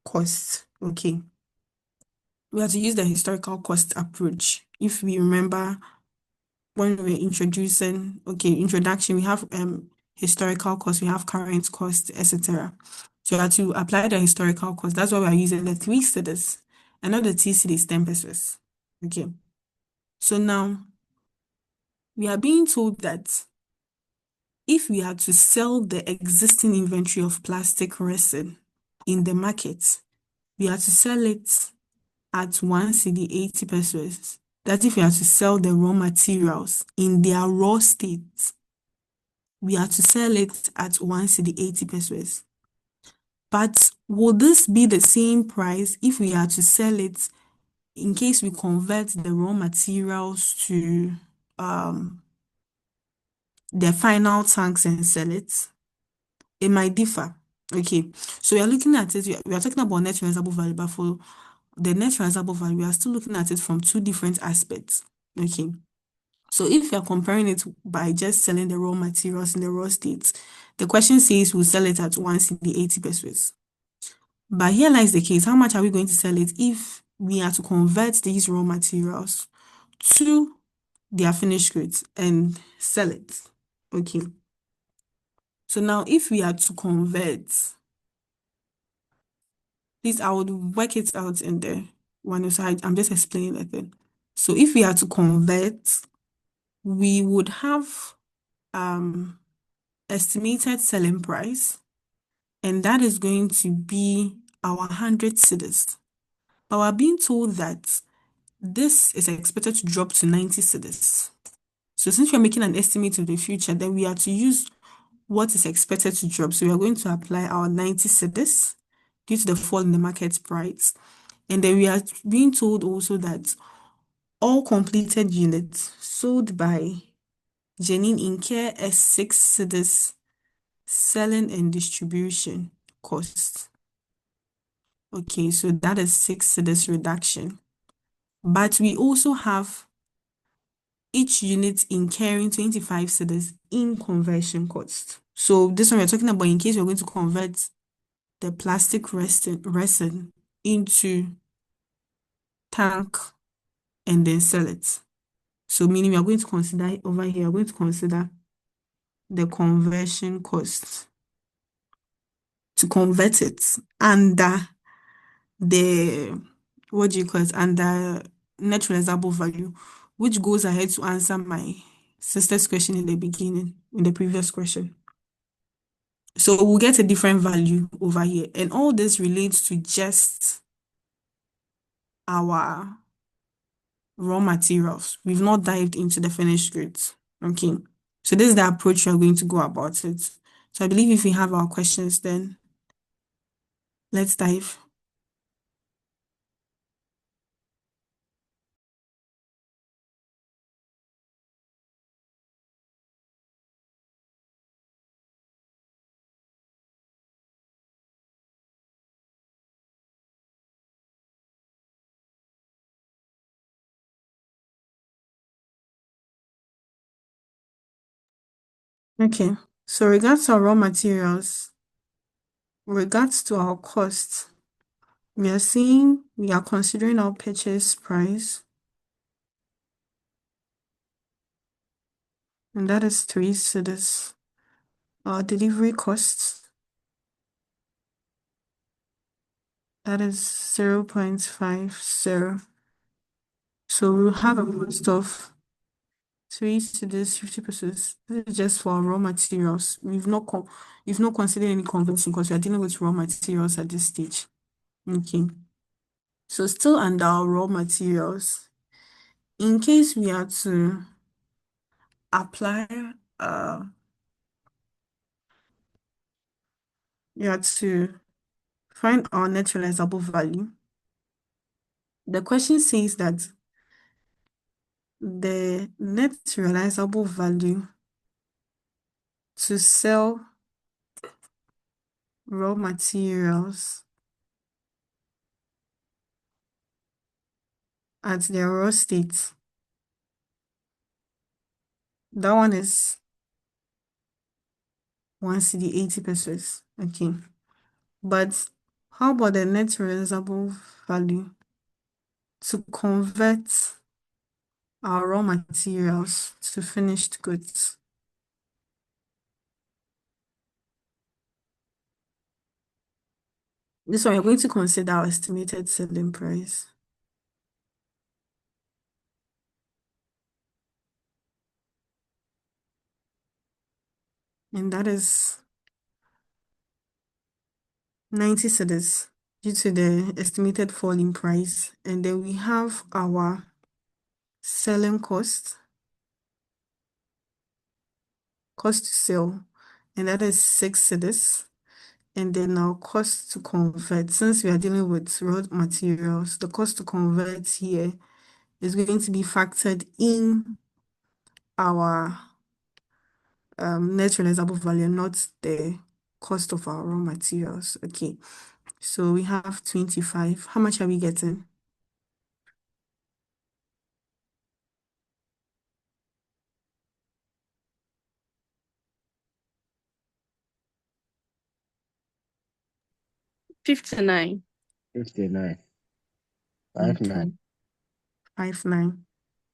cost. Okay. We have to use the historical cost approach. If we remember when we were introducing, introduction, we have historical cost, we have current cost, etc. So we have to apply the historical cost. That's why we are using the 3 cedis and not the 2 cedis 10 pesos. Okay. So now we are being told that if we are to sell the existing inventory of plastic resin in the market, we are to sell it at 1 cedi 80 pesos. That if we are to sell the raw materials in their raw state, we are to sell it at 1 cedi 80 pesos. But will this be the same price if we are to sell it in case we convert the raw materials to the final tanks and sell it? It might differ. Okay, so we are looking at it, we are talking about net realizable value, but for the net realizable value, we are still looking at it from two different aspects. Okay, so if you are comparing it by just selling the raw materials in the raw state, the question says we'll sell it at 1 cedi 80 pesos. But here lies the case, how much are we going to sell it if we are to convert these raw materials to their finished goods and sell it? Okay. So now if we are to convert, please, I would work it out in the one side. I'm just explaining the thing. So if we are to convert, we would have estimated selling price, and that is going to be our 100 cedis. But we're being told that this is expected to drop to 90 cedis. So since we're making an estimate of the future, then we are to use what is expected to drop. So we are going to apply our 90 cedis due to the fall in the market price. And then we are being told also that all completed units sold by Janine incur a 6 cedis selling and distribution cost. Okay, so that is 6 cedis reduction. But we also have each unit incurring 25 cedis in conversion cost. So this one we're talking about in case we're going to convert the plastic resin into tank and then sell it. So meaning we are going to consider over here, we're going to consider the conversion cost to convert it under the, what do you call it, under net realizable value, which goes ahead to answer my sister's question in the beginning, in the previous question. So we'll get a different value over here. And all this relates to just our raw materials. We've not dived into the finished goods. Okay. So this is the approach we're going to go about it. So I believe if we have our questions, then let's dive. Okay. So regards to our raw materials, regards to our costs, we are considering our purchase price, and that is 3 cedis. Our delivery costs, that is 0.50. So we'll have a cost of 3 cedis, 50 pesos. This is just for our raw materials. We've not considered any conversion because we are dealing with raw materials at this stage. Okay. So still under our raw materials, in case we are to apply, we are to find our net realizable value. The question says that the net realizable value to sell raw materials at their raw state, that one is 1 cedi 80 pesos. Okay. But how about the net realizable value to convert our raw materials to finished goods? This one, we're going to consider our estimated selling price. And that is 90 cedis due to the estimated fall in price. And then we have our selling cost to sell, and that is 6 cedis. And then our cost to convert, since we are dealing with raw materials, the cost to convert here is going to be factored in our net realizable value, not the cost of our raw materials. Okay, so we have 25. How much are we getting? $59. 59. Okay. 59.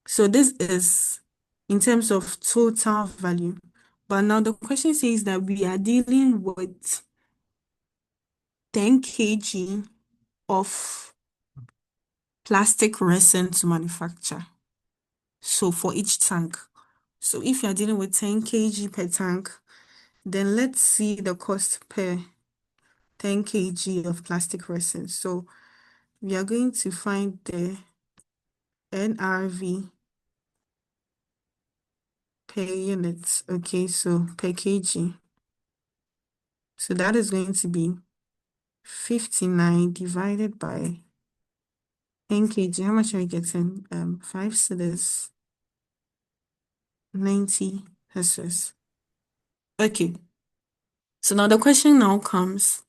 So this is in terms of total value. But now the question says that we are dealing with 10 kg of plastic resin to manufacture. So for each tank. So if you are dealing with 10 kg per tank, then let's see the cost per 10 kg of plastic resin. So we are going to find the NRV per unit. Okay, so per kg. So that is going to be 59 divided by 10 kg. How much are we getting? 5 cedis, 90 pesos. Okay. So now the question now comes.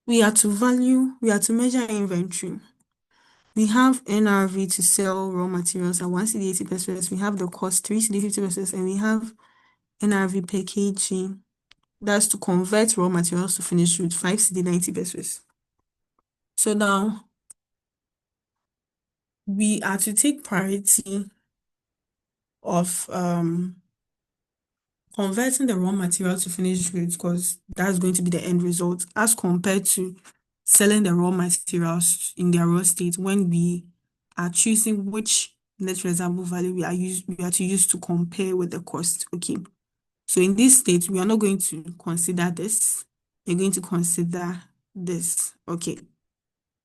We are to measure inventory. We have NRV to sell raw materials at 1 cedi 80 pesos. We have the cost 3 cedi 50 pesos, and we have NRV per kg. That's to convert raw materials to finished goods, 5 cedi 90 pesos. So now we are to take priority of converting the raw material to finished goods because that's going to be the end result as compared to selling the raw materials in their raw state when we are choosing which net realizable value we are to use to compare with the cost. Okay. So in this state, we are not going to consider this. We're going to consider this. Okay.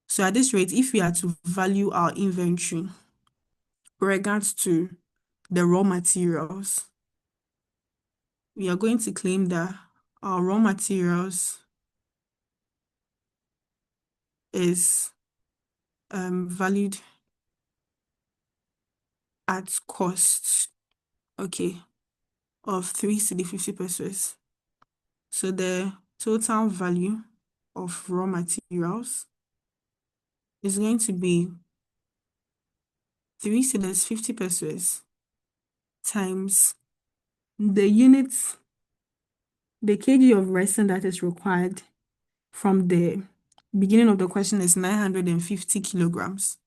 So at this rate, if we are to value our inventory with regards to the raw materials, we are going to claim that our raw materials is valued at cost, okay, of 3 cedi 50 pesos. So the total value of raw materials is going to be 3 cedis 50 pesos times the units the kg of resin that is required from the beginning of the question is 950 kilograms.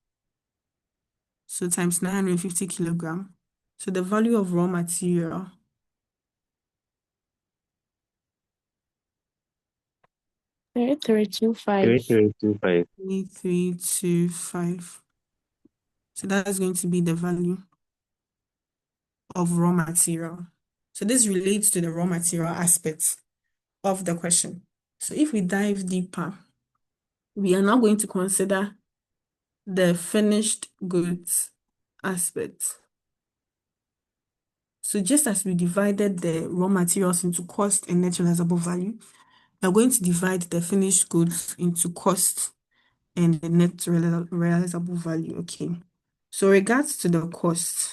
So times 950 kilogram. So the value of raw material 3325. 3325. 3325. So that's going to be the value of raw material. So this relates to the raw material aspect of the question. So if we dive deeper, we are now going to consider the finished goods aspect. So just as we divided the raw materials into cost and net realizable value, we're going to divide the finished goods into cost and the net realizable value. Okay. So regards to the cost,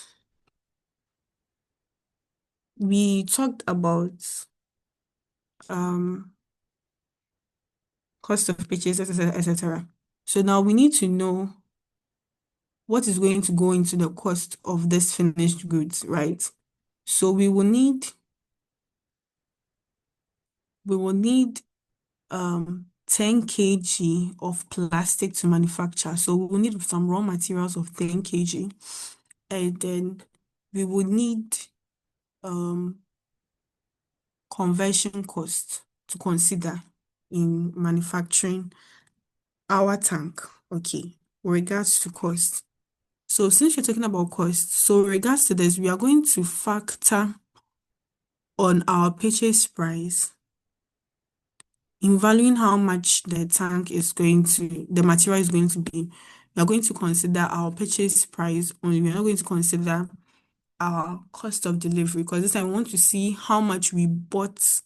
we talked about cost of purchase, etc. So now we need to know what is going to go into the cost of this finished goods, right? So we will need 10 kg of plastic to manufacture. So we will need some raw materials of 10 kg. And then we will need conversion cost to consider in manufacturing our tank. Okay, with regards to cost. So since you're talking about cost, so regards to this, we are going to factor on our purchase price in valuing how much the material is going to be. We are going to consider our purchase price only. We're not going to consider our cost of delivery, because this time we want to see how much we bought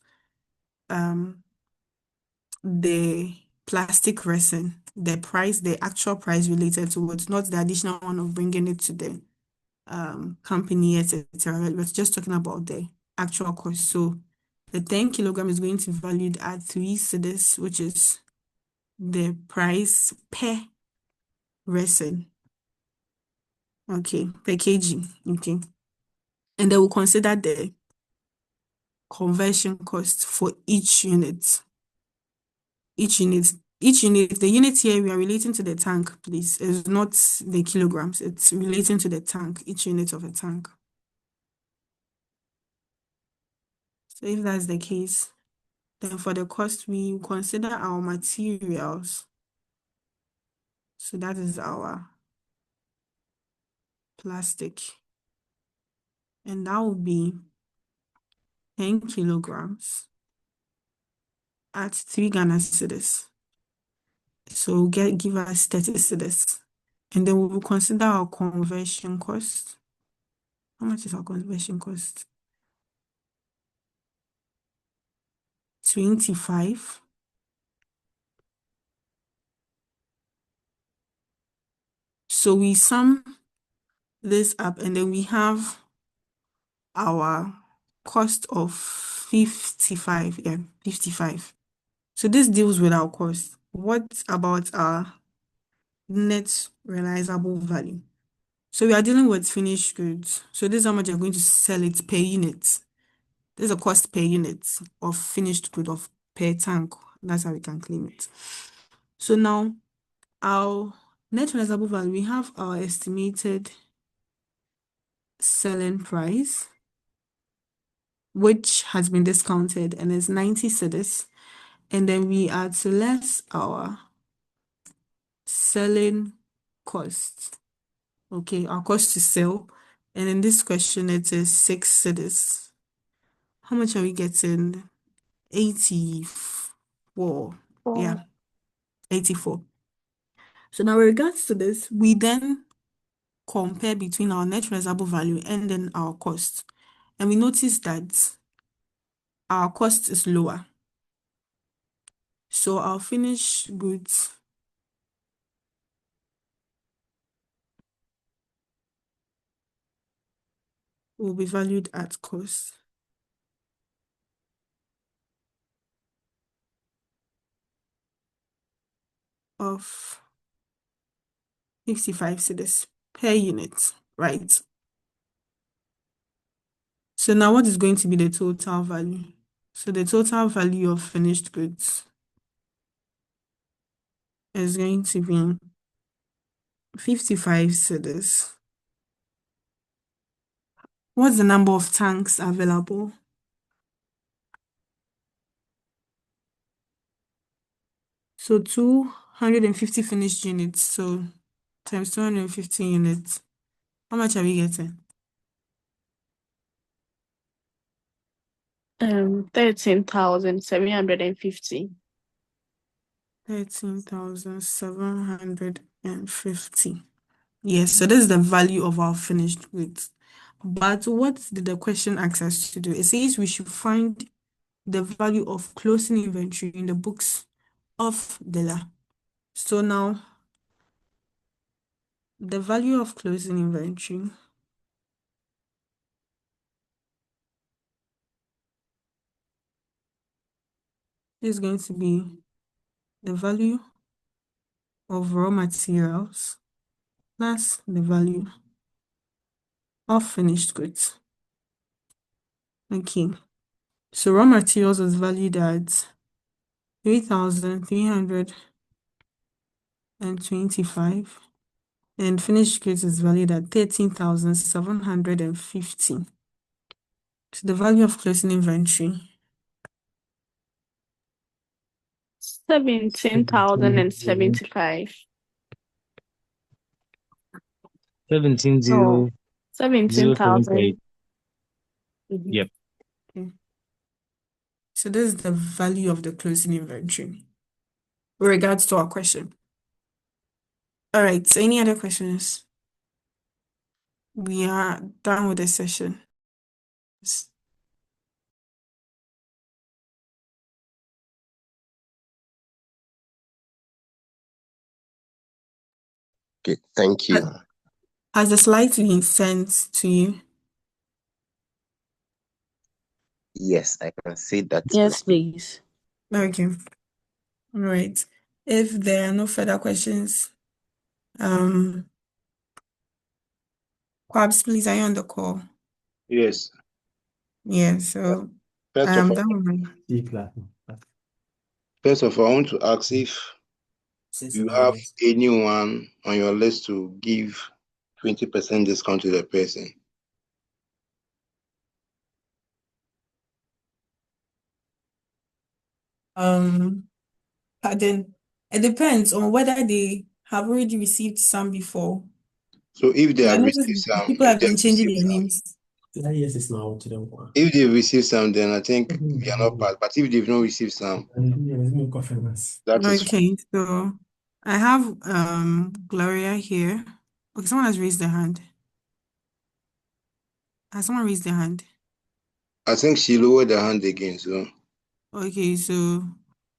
the plastic resin, the actual price related to it, not the additional one of bringing it to the company, etc. We're just talking about the actual cost. So the 10 kilogram is going to be valued at 3 cedis, which is the price per resin. Okay, per kg. Okay. And then we'll consider the conversion cost for each unit. The unit here we are relating to the tank, please. It's not the kilograms, it's relating to the tank, each unit of a tank. So if that's the case, then for the cost, we consider our materials. So that is our plastic. And that will be 10 kilograms at 3 Ghana cedis. So give us 30 cedis. And then we will consider our conversion cost. How much is our conversion cost? 25. So we sum this up and then we have our cost of 55. Yeah, 55. So this deals with our cost. What about our net realizable value? So we are dealing with finished goods. So this is how much you're going to sell it per unit. This is a cost per unit of finished good of per tank. That's how we can claim it. So now our net realizable value, we have our estimated selling price, which has been discounted and is 90 cedis. And then we add to less our selling cost. Okay, our cost to sell. And in this question, it is 6 cedis. How much are we getting? 84. Yeah, 84. So now with regards to this, we then compare between our net realizable value and then our cost. And we notice that our cost is lower. So our finished goods will be valued at cost of 55 cedis per unit, right? So now what is going to be the total value? So the total value of finished goods is going to be 55 cedis. What's the number of tanks available? So 250 finished units. So times 250 units. How much are we getting? 13,750. 13,750. Yes, so this is the value of our finished goods. But what did the question ask us to do? It says we should find the value of closing inventory in the books of dealer. So now, the value of closing inventory is going to be the value of raw materials plus the value of finished goods. Okay, so raw materials is valued at 3,325 and finished goods is valued at 13,750. So the value of closing inventory 17,075. 17,078. 17,000. Yep. Okay. So this is the value of the closing inventory with regards to our question. All right, so any other questions? We are done with the session. Okay, thank you. Has the slides been sent to you? Yes, I can see that. Yes, please. Okay. All right. If there are no further questions, Quabs, please, are you on the call? Yes. Yeah, so First I of am all, done with I want to ask if you have anyone on your list to give 20% discount to the person. Pardon. It depends on whether they have already received some before. So if they Because I have noticed received some, people have been changing their names. if they've received some, then I think we are not bad. But if they've not received some, that is fine. Okay, so I have Gloria here. Okay, someone has raised their hand. Has someone raised their hand? I think she lowered her hand again. So Okay, so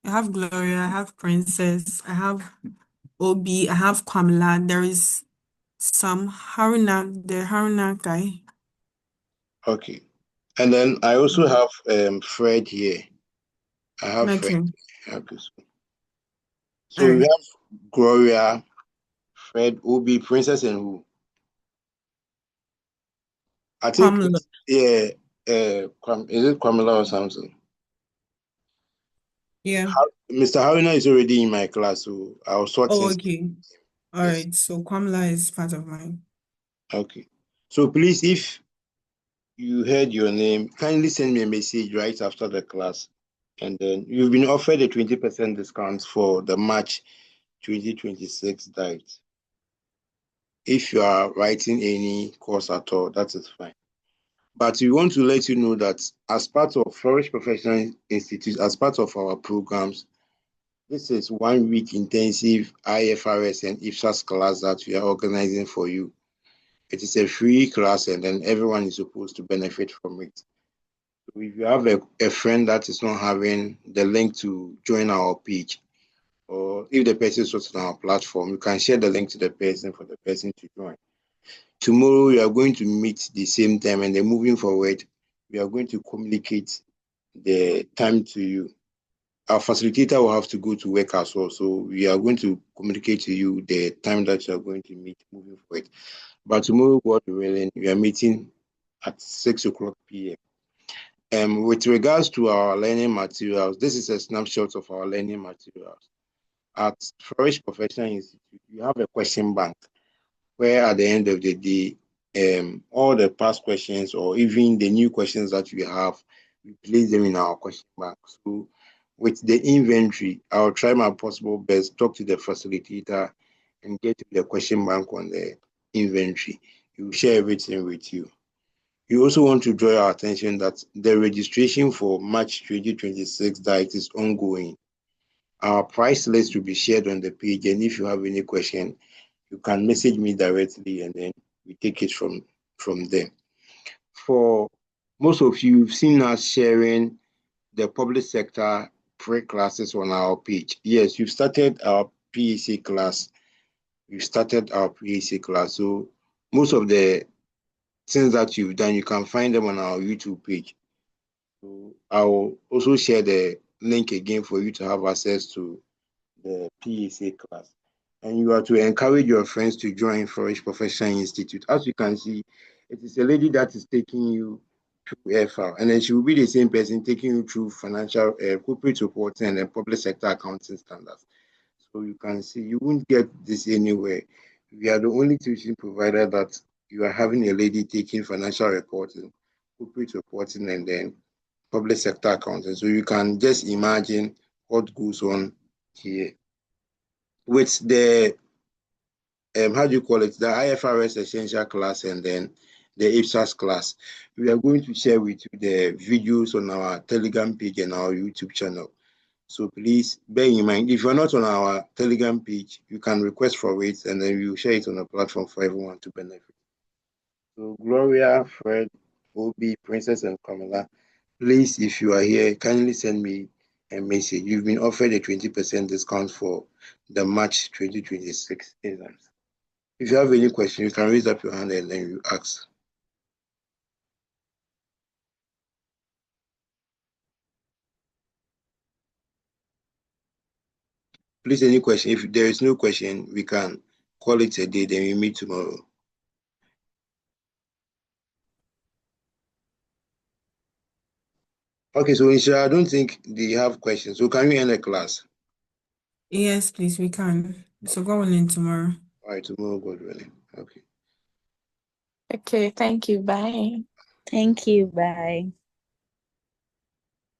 I have Gloria, I have Princess, I have Obi, I have Kwamla. There is some Haruna, the Haruna guy. okay. And then I also have Fred here. I have Fred. Okay. Okay. So All we right. have Gloria, Fred, Obi, Princess, and who? I think Kwamla. is it Kwamala or something? Yeah. Mr. Haruna is already in my class, so I'll sort Oh, things. okay. All Yes. right. So Kwamla is part of mine. Okay. So please, if you heard your name, kindly send me a message right after the class. And then you've been offered a 20% discount for the March 2026 diet. If you are writing any course at all, that is fine. But we want to let you know that as part of Flourish Professional Institute, as part of our programs, this is 1 week intensive IFRS and Ipsas class that we are organizing for you. It is a free class and then everyone is supposed to benefit from it. So if you have a friend that is not having the link to join our page, or if the person is not on our platform, you can share the link to the person for the person to join. Tomorrow, we are going to meet the same time, and then moving forward, we are going to communicate the time to you. Our facilitator will have to go to work as well, so we are going to communicate to you the time that you are going to meet moving forward. But tomorrow, God willing, we are meeting at 6 o'clock p.m. With regards to our learning materials, this is a snapshot of our learning materials. At Flourish Professional Institute, you have a question bank where at the end of the day, all the past questions or even the new questions that we have, we place them in our question bank. So with the inventory, I'll try my possible best, talk to the facilitator and get the question bank on the inventory. He will share everything with you. You also want to draw our attention that the registration for March 2026 diet is ongoing. Our price list will be shared on the page, and if you have any question, you can message me directly and then we take it from there. For most of you, you've seen us sharing the public sector pre-classes on our page. Yes, you've started our PEC class. So most of the things that you've done, you can find them on our YouTube page. So I'll also share the link again for you to have access to the PEC class. And you are to encourage your friends to join Flourish Professional Institute. As you can see, it is a lady that is taking you through FR, and then she will be the same person taking you through financial corporate reporting and public sector accounting standards. So you can see you won't get this anywhere. We are the only tuition provider that you are having a lady taking financial reporting, corporate reporting, and then public sector accounting. So you can just imagine what goes on here. With the the IFRS Essential class and then the Ipsas class, we are going to share with you the videos on our Telegram page and our YouTube channel. So please bear in mind, if you're not on our Telegram page, you can request for it and then we will share it on the platform for everyone to benefit. So Gloria, Fred, Obi, Princess, and Kamala, please, if you are here, kindly send me a message. You've been offered a 20% discount for the March 2026 exams. If you have any question, you can raise up your hand and then you ask. Please, any question? If there is no question, we can call it a day, then we meet tomorrow. Okay, so Isha, I don't think they have questions. So can we end the class? Yes, please, we can. So go on in tomorrow. All right, tomorrow, God willing. Okay. Okay, thank you. Bye. Thank you. Bye.